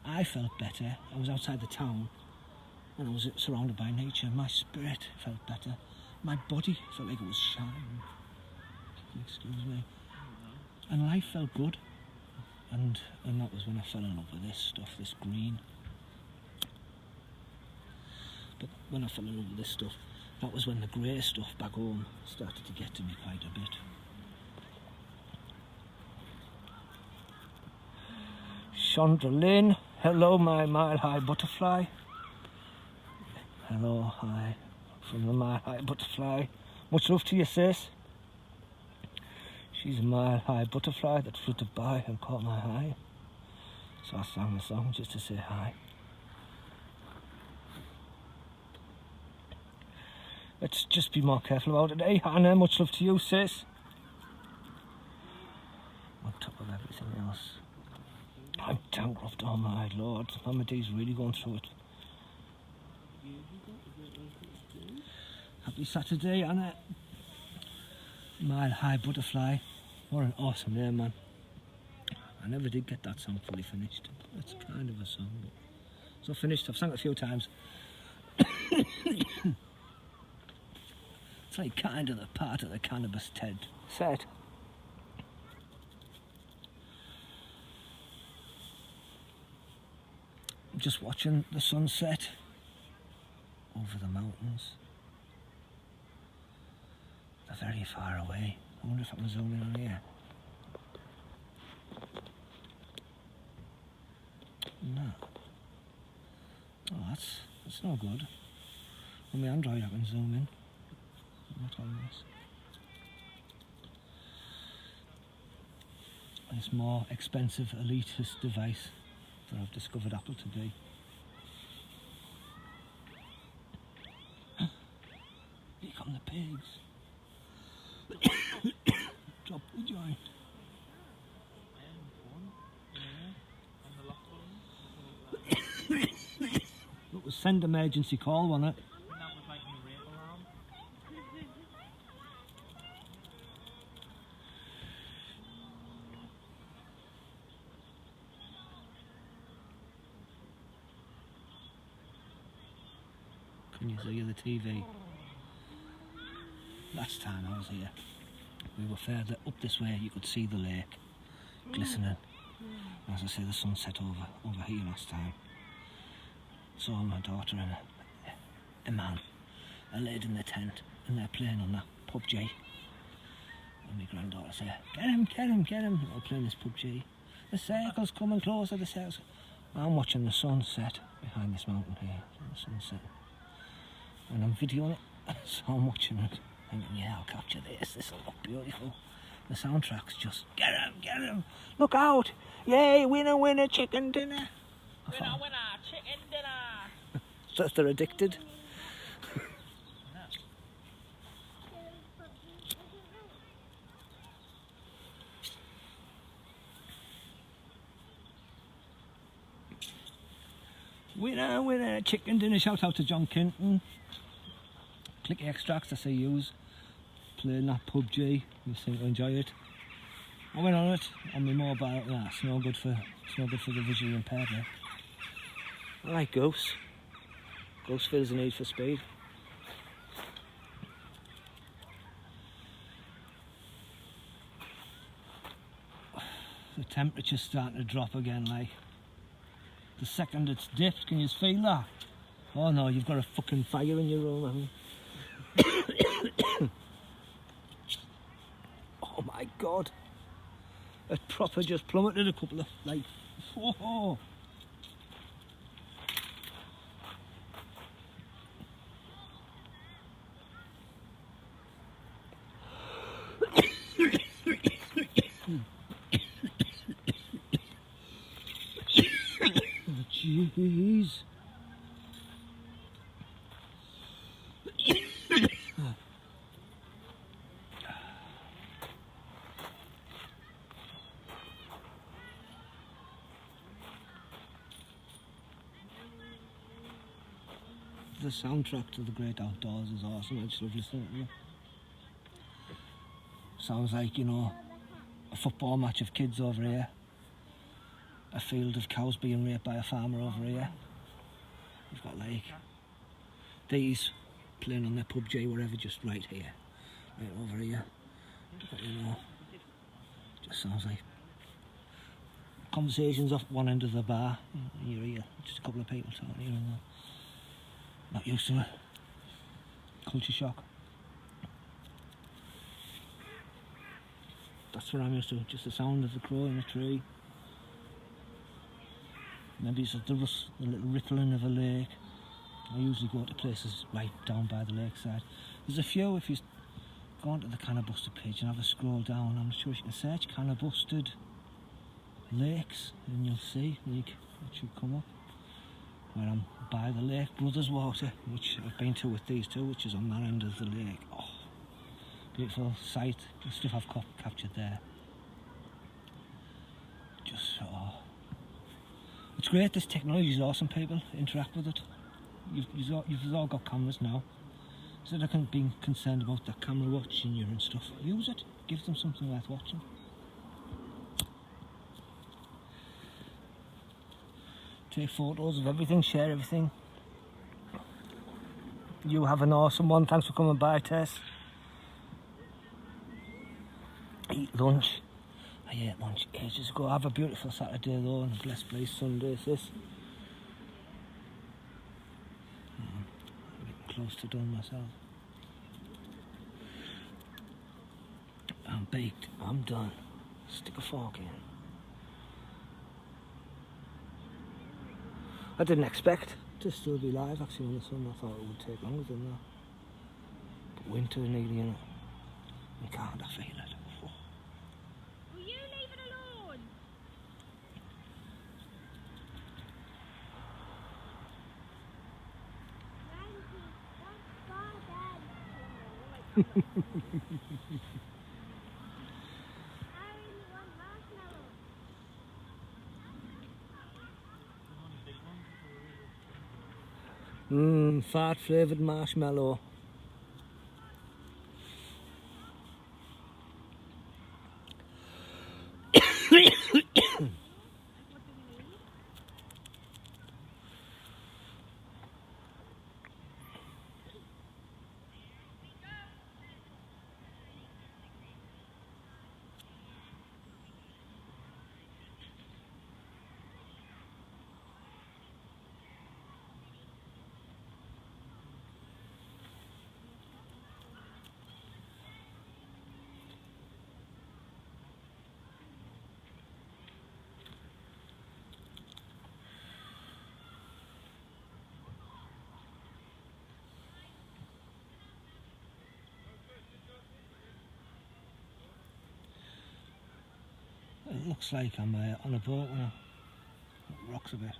Speaker 1: I felt better. I was outside the town and I was surrounded by nature. My spirit felt better. My body felt like it was shining. Excuse me. And life felt good. And that was when I fell in love with this stuff, this green. But when I fell in love with this stuff, that was when the grey stuff back home started to get to me quite a bit. Chandra Lynn, hello my Mile High Butterfly. Hello, hi, from the Mile High Butterfly. Much love to you, sis. She's a Mile High Butterfly that fluttered by and caught my eye. So I sang the song just to say hi. Let's just be more careful about it. Hey Hannah, much love to you, sis. On top of everything else, I'm bankrupt, oh my lord. Mama D's really going through it. Happy Saturday, Anna. Mile High Butterfly. What an awesome name, man. I never did get that song fully finished. It's kind of a song, but it's not finished. I've sung it a few times. It's like kind of the part of the Cannabis Ted set. I'm just watching the sunset over the mountains. They're very far away. I wonder if I can zoom in on here. No. Oh, that's no good. On my Android I can zoom in. Not on this. This more expensive elitist device that I've discovered Apple to be. Here come the pigs. Drop the joint. Look, was send emergency call, wasn't it?
Speaker 2: That was like a rape alarm.
Speaker 1: Can you see the TV? Last time I was here, we were further up this way. You could see the lake glistening. As I say, the sun set over here last time. Saw my daughter and a man are laid in the tent and they're playing on that PUBG. And my granddaughter said, "Get him, get him, get him." They're playing this PUBG. The circle's coming closer, the circle's... I'm watching the sunset behind this mountain here. The sunset. And I'm videoing it, so I'm watching it. Thinking, yeah, I'll capture this. This will look beautiful. The soundtrack's just, get him, look out. Yay, winner, winner, chicken dinner.
Speaker 2: Winner, winner, chicken dinner.
Speaker 1: Just they're addicted. Winner, winner, chicken dinner. Shout out to John Kinton. Click extracts, I say use. Playing that PUBG, you seem to enjoy it. I went on it on my mobile. Nah, it's no good for the visually impaired now. I like Ghost. Ghost feels the need for speed. The temperature's starting to drop again, like. The second it's dipped, can you feel that? Oh no, you've got a fucking fire in your room, haven't you? Oh my god. It proper just plummeted a couple of, like, whoa. Jeez. the soundtrack to the great outdoors is awesome. I just love listening to it. Sounds like, you know, a football match of kids over here, a field of cows being raped by a farmer over here. You've got like these playing on their PUBG, whatever, just right here, right over here. But, you know, just sounds like conversations off one end of the bar. You hear just a couple of people talking here and there. Not used to it. Culture shock. That's what I'm used to, just the sound of the crow in a tree. Maybe it's the little rippling of a lake. I usually go to places right down by the lakeside. There's a few, if you go onto the Canna Busted page and have a scroll down, I'm sure you can search Canna Busted lakes and you'll see, like, it should come up. Where I'm by the lake, Brothers Water, which I've been to with these two, which is on that end of the lake. Oh, beautiful sight, the stuff I've captured there. Just it's great, this technology is awesome, people, interact with it. You've all got cameras now, so they can be concerned about their camera watching you and stuff. Use it, give them something worth watching. Take photos of everything, share everything. You have an awesome one, thanks for coming by, Tess. Eat lunch. I ate lunch ages ago. Have a beautiful Saturday though, and a blessed place Sunday, sis. I'm getting close to done myself. I'm baked, I'm done. Stick a fork in. I didn't expect to still be live actually on the sun. I thought it would take longer than that. But winter nearly in it. You can't, I feel it.
Speaker 2: Will you leave it alone?
Speaker 1: Fart flavoured marshmallow. It looks like I'm on a boat now. It rocks a bit.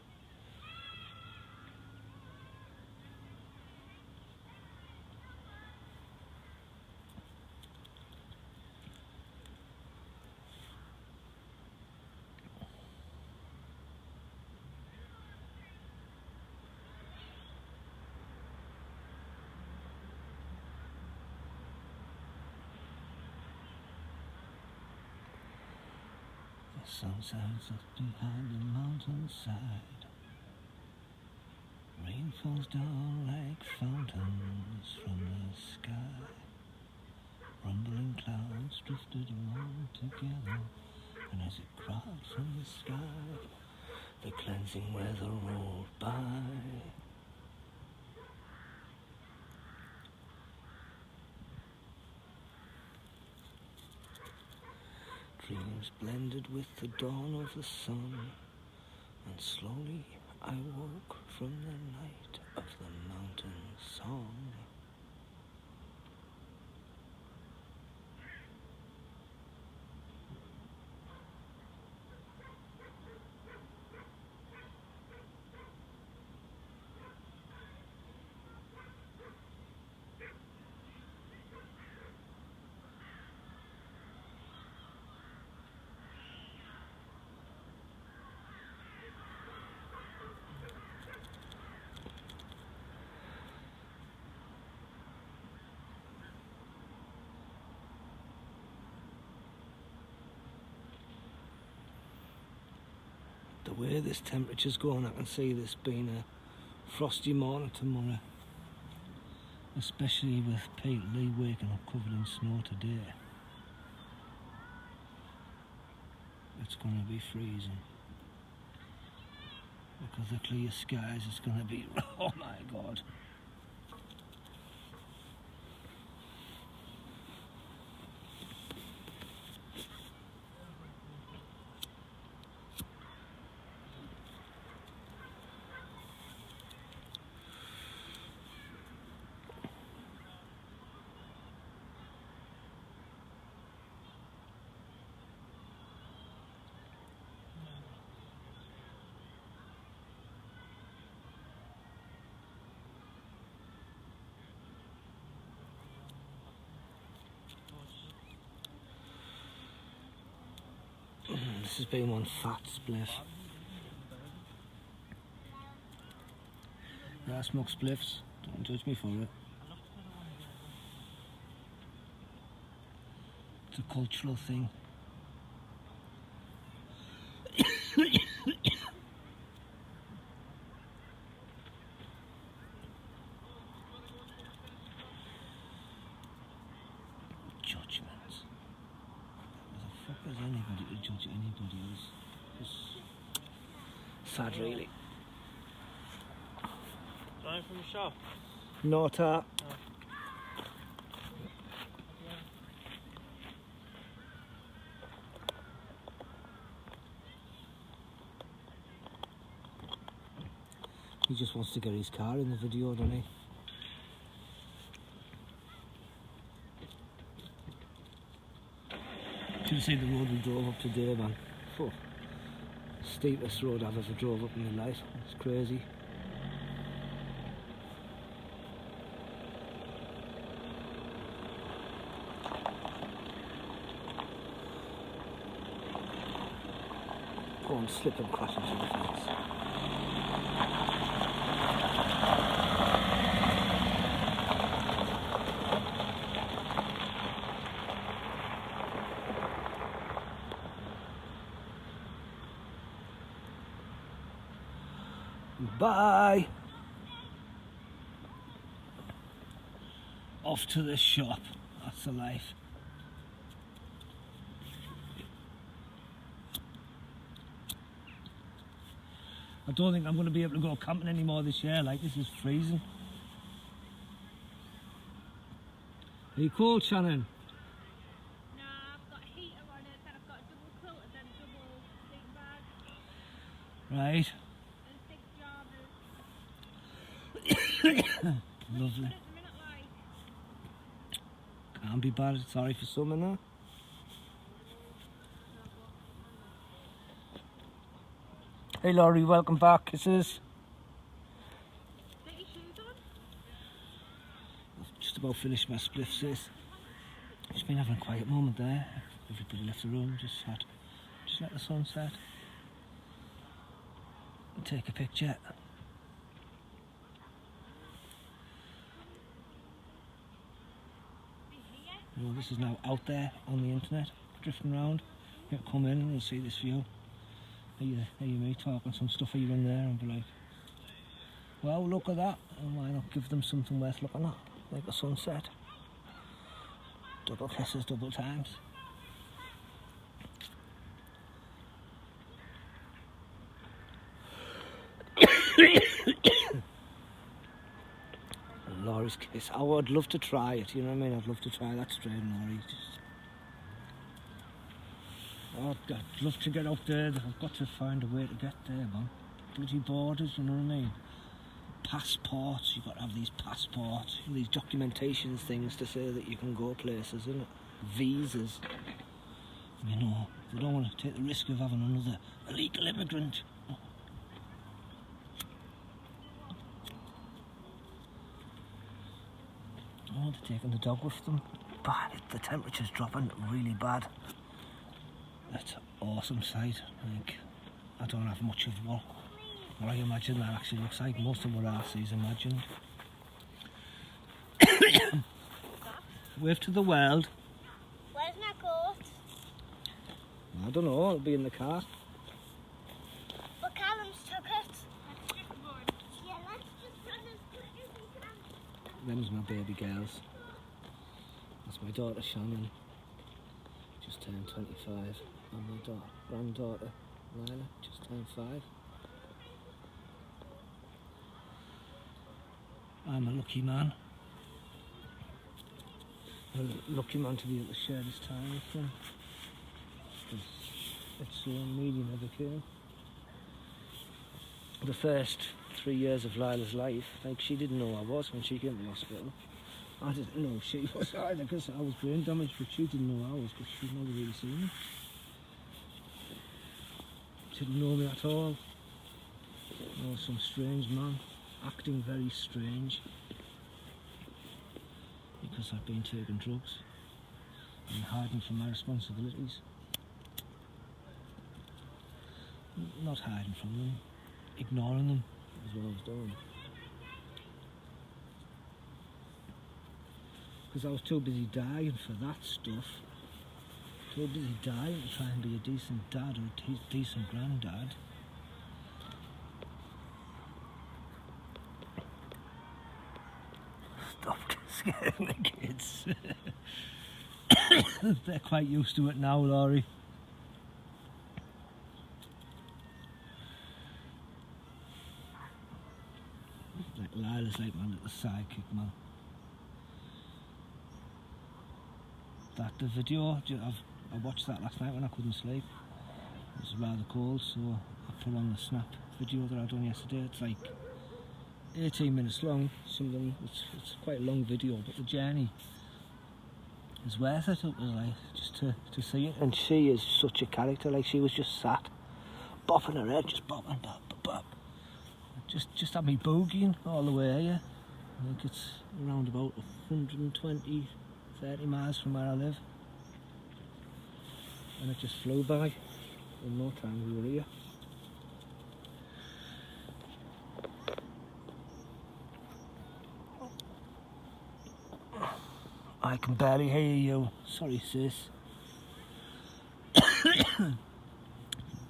Speaker 1: The sun shines up behind the mountainside. Rain falls down like fountains from the sky. Rumbling clouds drifted along together, and as it crawled from the sky, the cleansing weather rolled by. Dreams blended with the dawn of the sun, and slowly I woke from the night of the mountain song. way this temperature's going, I can see this being a frosty morning tomorrow. Especially with Pooley waking up covered in snow today. It's going to be freezing. Look at the clear skies, it's going to be, oh my god. This has been one fat spliff. Yeah, I smoke spliffs, don't judge me for it. It's a cultural thing. Judgments. Who the fuck is anybody to judge anybody else? It's sad, really.
Speaker 3: Going from the shop?
Speaker 1: No, ta.
Speaker 3: Oh.
Speaker 1: He just wants to get his car in the video, doesn't he? Should have seen the road we drove up today, man. Oh, steepest road I've ever drove up in my life. It's crazy. Go and slip and crash into the fence. Bye! Off to the shop. That's the life. I don't think I'm going to be able to go camping anymore this year, like this is freezing. Are you cold, Shannon?
Speaker 2: No, I've got a heater on it, then I've got a double quilt and then double sleeping bag
Speaker 1: Right.
Speaker 2: and 6 jammers.
Speaker 1: Lovely.
Speaker 2: At the minute, like,
Speaker 1: Can't be bad, sorry for some in there. Hey Laurie, welcome back, kisses.
Speaker 2: get your shoes on.
Speaker 1: I've just about finished my spliff, sis. Just been having a quiet moment there. Everybody left the room, just let the sun set. And take a picture. You know, this is now out there on the internet, drifting around. You can come in and you'll see this view. Hear me talking some stuff here and there and be like, well, look at that, and why not give them something worth looking at, like a sunset. Double kisses, double times. Laurie's kiss. I would love to try it, you know what I mean? I'd love to try that strain, Laurie. I'd love to get out there. I've got to find a way to get there, man. Bloody borders, you know what I mean? Passports, you've got to have these passports, these documentation things to say that you can go places, isn't it? Visas. You know, they don't want to take the risk of having another illegal immigrant. Oh, they're taking the dog with them. But the temperature's dropping really bad. That's an awesome sight. I don't have much of what I imagine that actually looks like. Most of what I see is imagined. Wave to the world.
Speaker 2: Where's my coat?
Speaker 1: I don't know, it'll be in the car.
Speaker 2: But
Speaker 1: Them's my baby girls. That's my daughter Shannon, just turned 25, and my granddaughter Lila, just turned 5. I'm a lucky man. I'm a lucky man to be able to share this time with them. It's so needy never came. The first 3 years of Lila's life, like, she didn't know I was when she came to the hospital. I didn't know she was either, because I was brain damaged, but she didn't know I was, because she'd never really seen me. She didn't know me at all. I was some strange man, acting very strange, because I'd been taking drugs and hiding from my responsibilities. Not hiding from them, ignoring them is what I was doing. Because I was too busy dying for that stuff. Too busy dying to try and be a decent dad or a decent granddad. Stop scaring the kids. They're quite used to it now, Laurie. Like, Lila's like my little sidekick, man. The video, I watched that last night when I couldn't sleep. It was rather cold, so I put on the snap video that I done yesterday. It's like 18 minutes long, it's quite a long video, but the journey is worth it. It was like, just to see it. And she is such a character, like, she was just sat, bopping her head, just bopping, bop, bop, bop. Just had me boogieing all the way here. I think it's around about 120, 30 miles from where I live. And it just flew by. In no time we were here. I can barely hear you. Sorry, sis.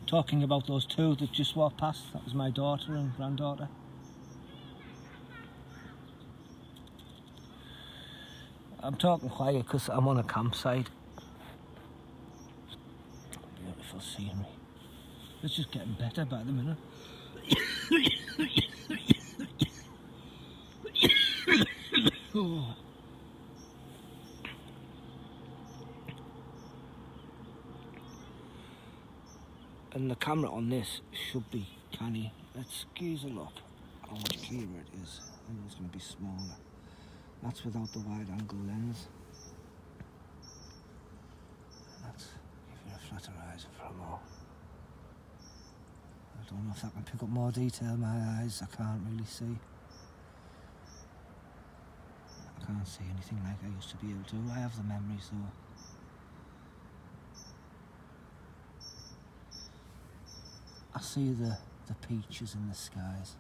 Speaker 1: Talking about those two that just walked past, that was my daughter and granddaughter. I'm talking quiet because I'm on a campsite. Beautiful scenery. It's just getting better by the minute. Oh. And the camera on this should be canny. Let's skeezel up how much clearer it is. And it's going to be smaller. That's without the wide angle lens. Let's give you a flatter eyes for more. I don't know if that can pick up more detail in my eyes. I can't really see. I can't see anything like I used to be able to. I have the memories though. I see the peaches in the skies.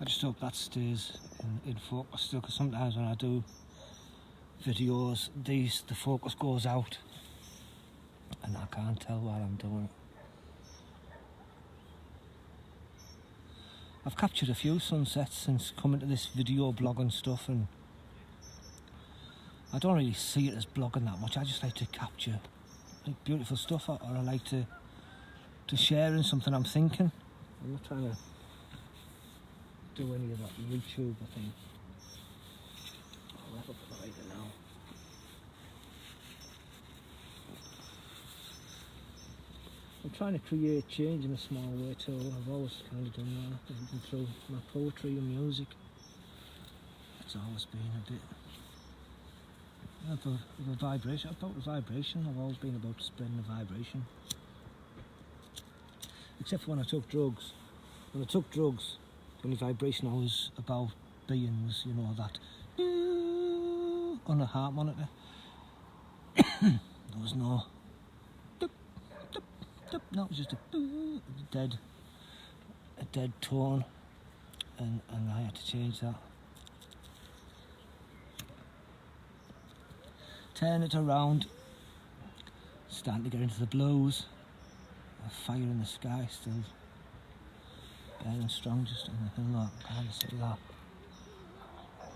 Speaker 1: I just hope that stays in focus still, because sometimes when I do videos, the focus goes out and I can't tell while I'm doing it. I've captured a few sunsets since coming to this video blog and stuff, and I don't really see it as blogging that much. I just like to capture like beautiful stuff, or I like to share in something I'm thinking. I'm not trying to do any of that YouTube, I think. I'll have a play now. I'm trying to create change in a small way too. I've always kind of done that, even through my poetry and music. It's always been a bit of a vibration. About the vibration, I've always been about spreading the vibration. Except for when I took drugs. When I took drugs, the only vibration I was about being was, you know, that on a harmonica. There was no no, it was just a dead tone, and I had to change that. Turn it around, starting to get into the blues. a fire in the sky still burning strong just on the hill. That kind of see that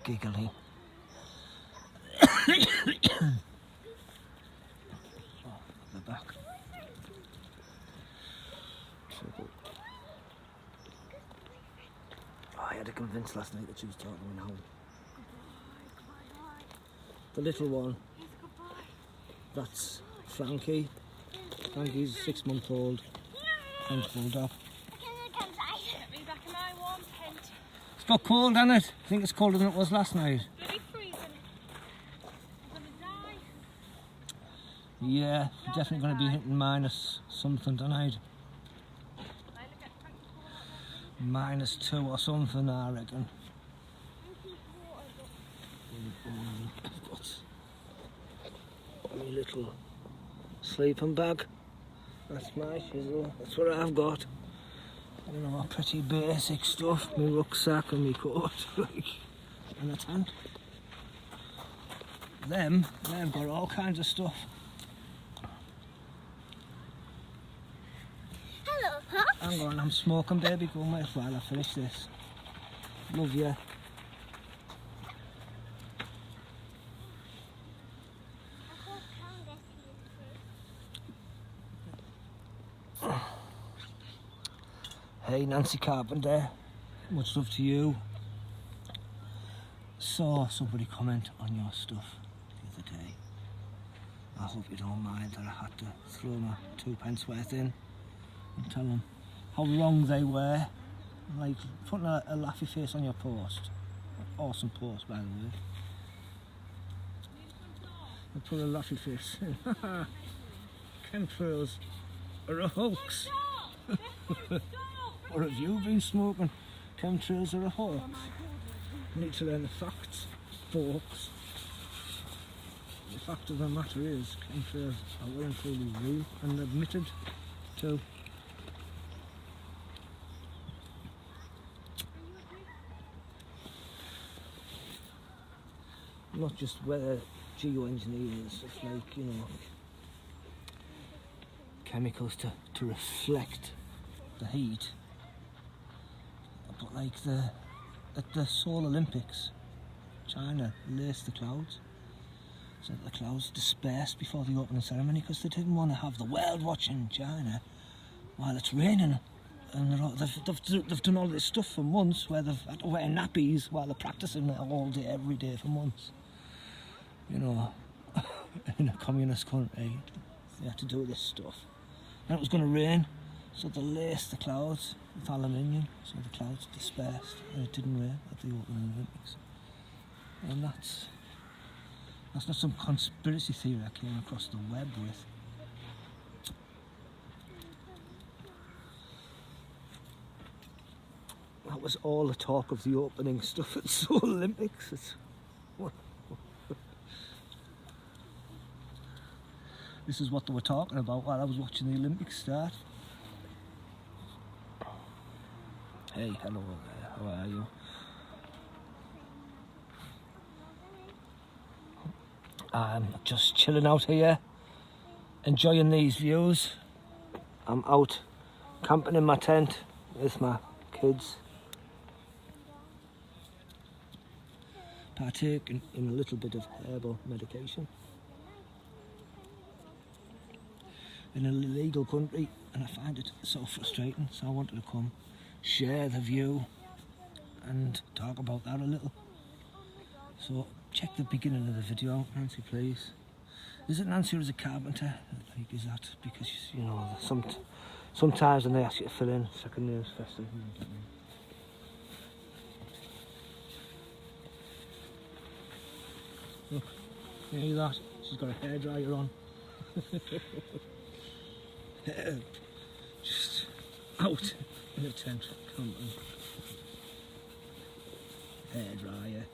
Speaker 1: giggling. Oh, the back. Trouble. Oh, I had to convince last night that she was talking to me now. The little one, that's Frankie. Frankie's 6-month-old French bulldog.
Speaker 2: Get me back in my warm tent.
Speaker 1: It's got cold, hasn't it? I think it's colder than it was last night.
Speaker 2: Bloody freezing. I'm gonna die.
Speaker 1: Yeah, definitely going to be hitting minus something tonight. -2 or something, I reckon. Got my little sleeping bag. That's my chisel. That's what I've got. You know, pretty basic stuff. My rucksack and my coat, like, and a tent. They've got all kinds of stuff.
Speaker 2: Hello, Pop.
Speaker 1: Hang on, I'm smoking, baby. Go and wait while I finish this. Love you. Hey, Nancy Carpenter. Much love to you. Saw somebody comment on your stuff the other day. I hope you don't mind that I had to throw my 2p worth in and tell them how wrong they were. Like putting a laughy face on your post. Awesome post, by the way. I put a laughy face in. Chemtrails are a hoax. What have you been smoking? Chemtrails are a hoax. You need to learn the facts, folks. The fact of the matter is, chemtrails are well and truly real and admitted to. Not just weather geoengineering, stuff like, you know, chemicals to reflect the heat. But like at the Solar Olympics, China laced the clouds so that the clouds dispersed before the opening ceremony because they didn't want to have the world watching China while it's raining. And they've done all this stuff for months where they've had to wear nappies while they're practicing it all day, every day for months. You know, in a communist country, they had to do this stuff. And it was going to rain, so they laced the clouds with aluminium, so the clouds dispersed, and it didn't rain at the opening Olympics. And that's not some conspiracy theory I came across the web with. That was all the talk of the opening stuff at Solar Olympics. This is what they were talking about while I was watching the Olympics start. Hey, hello there, how are you? I'm just chilling out here, enjoying these views. I'm out camping in my tent with my kids, partaking in a little bit of herbal medication. In an illegal country, and I find it so frustrating, so I wanted to come share the view and talk about that a little. So check the beginning of the video, Nancy, please. Is it Nancy or is it Carpenter? Like, is that because, you know, sometimes when they ask you to fill in second names first. Look, you hear that? She's got a hairdryer on. Just out in a tent, camping. Hairdryer.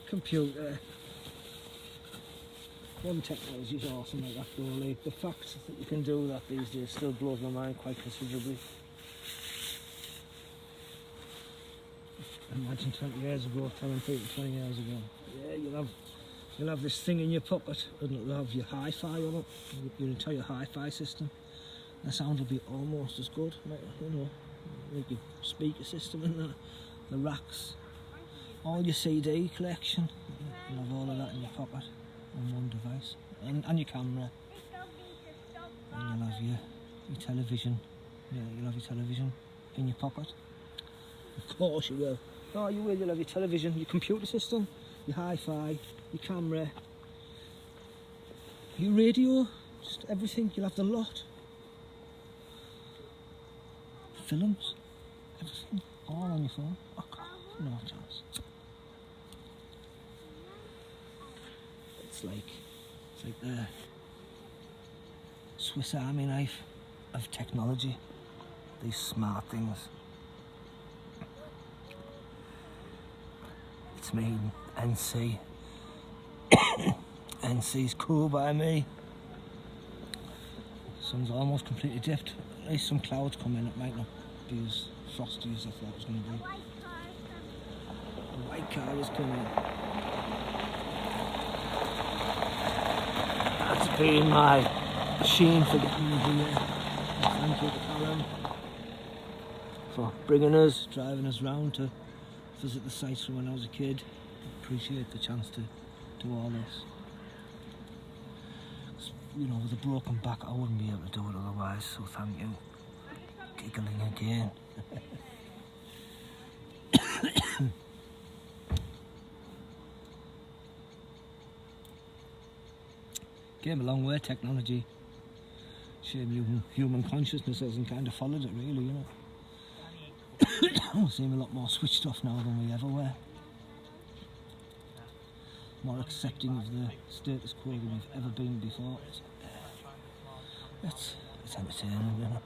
Speaker 1: Computer. One technology is awesome like that, Pooley. The fact that you can do that these days still blows my mind quite considerably. Imagine 20 years ago, telling people 20 years ago, yeah, you'll have this thing in your pocket and it'll have your hi-fi on it, your entire hi-fi system, the sound will be almost as good, like, you know, like your speaker system and the racks, all your CD collection, you'll have all of that in your pocket on one device, and your camera, and you'll have your television, you'll have your television in your pocket. Of course you will. Oh, you will, you'll have your television, your computer system, your hi-fi, your camera, your radio, just everything, you'll have the lot. Films, everything, all on your phone. Oh God, no chance. It's like the Swiss Army knife of technology, these smart things. It's me, NC. NC's cool by me. Sun's almost completely dipped. At least some clouds come in. It might not be as frosty as I thought it was going to be. A white car is coming. That's been my machine for getting me here. Thank you to Callum for bringing us, driving us round to visit the sites from when I was a kid. Appreciate the chance to do all this. You know, with a broken back, I wouldn't be able to do it otherwise, so thank you. Giggling again. Came a long way, technology. Shame human consciousness hasn't kind of followed it, really, you know. We seem a lot more switched off now than we ever were. More accepting of the status quo than we've ever been before. It's entertaining, you know.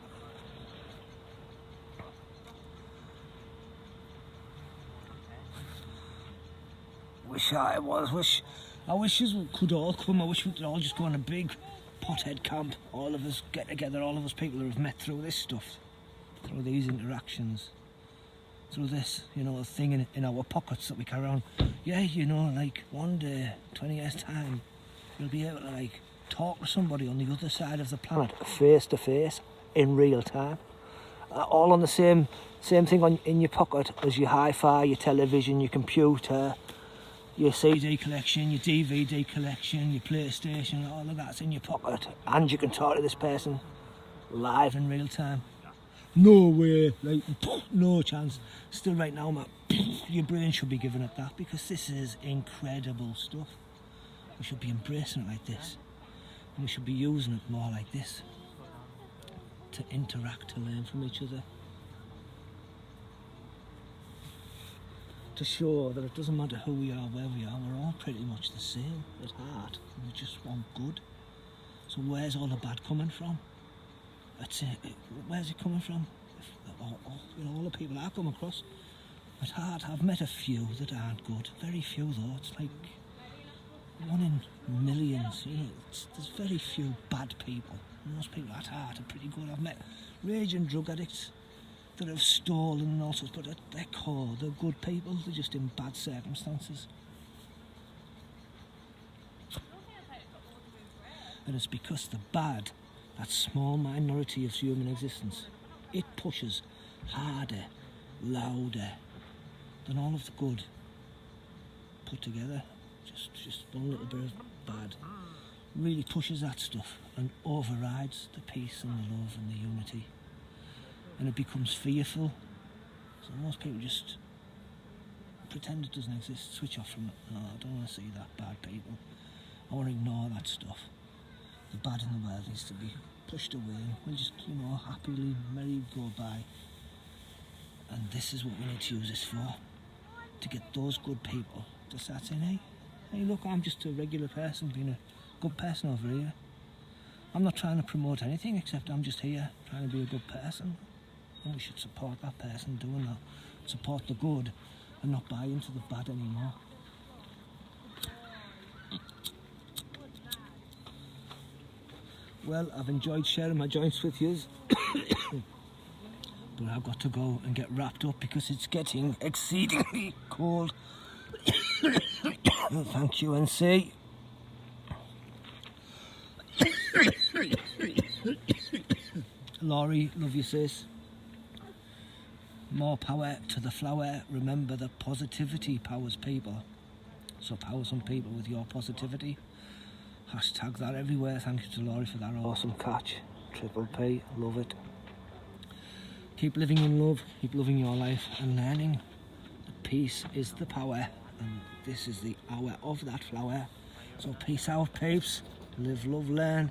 Speaker 1: I wish we could all come. I wish we could all just go on a big pothead camp. All of us get together, all of us people who have met through this stuff, through these interactions, through this, you know, thing in our pockets that we carry on. Yeah, you know, like one day, 20 years time, you'll be able to like talk to somebody on the other side of the planet, face to face, in real time. All on the same thing in your pocket as your hi-fi, your television, your computer, your CD collection, your DVD collection, your PlayStation, all of that's in your pocket. And you can talk to this person live in real time. No way, like, no chance. Still right now, Matt, your brain should be giving it that, because this is incredible stuff. We should be embracing it like this. And we should be using it more like this. To interact, to learn from each other. To show that it doesn't matter who we are, where we are, we're all pretty much the same at heart. We just want good. So where's all the bad coming from? That's it. Where's it coming from? You know, all the people I come across at heart, I've met a few that aren't good. Very few though. It's like 1 in millions. You know, there's very few bad people. Most people at heart are pretty good. I've met raging drug addicts that have stolen and all sorts, but at their core, they're good people. They're just in bad circumstances. And it's because the bad, that small minority of human existence, it pushes harder, louder than all of the good put together. Just one little bit of bad really pushes that stuff and overrides the peace and the love and the unity. And it becomes fearful. So most people just pretend it doesn't exist, switch off from it. No, I don't want to see that bad people. I want to ignore that stuff. The bad in the world needs to be pushed away, and we'll just, you know, happily merry go by. And this is what we need to use this for, to get those good people to start saying, hey look, I'm just a regular person, being a good person over here. I'm not trying to promote anything, except I'm just here trying to be a good person. And we should support that person doing that, support the good and not buy into the bad anymore. Well, I've enjoyed sharing my joints with you, but I've got to go and get wrapped up because it's getting exceedingly cold. Thank you, NC. Laurie, love you sis. More power to the flower. Remember that positivity powers people. So power some people with your positivity. Hashtag that everywhere. Thank you to Laurie for that awesome catch. Triple P, love it. Keep living in love, keep loving your life and learning that peace is the power, and this is the hour of that flower. So peace out peeps, live, love, learn.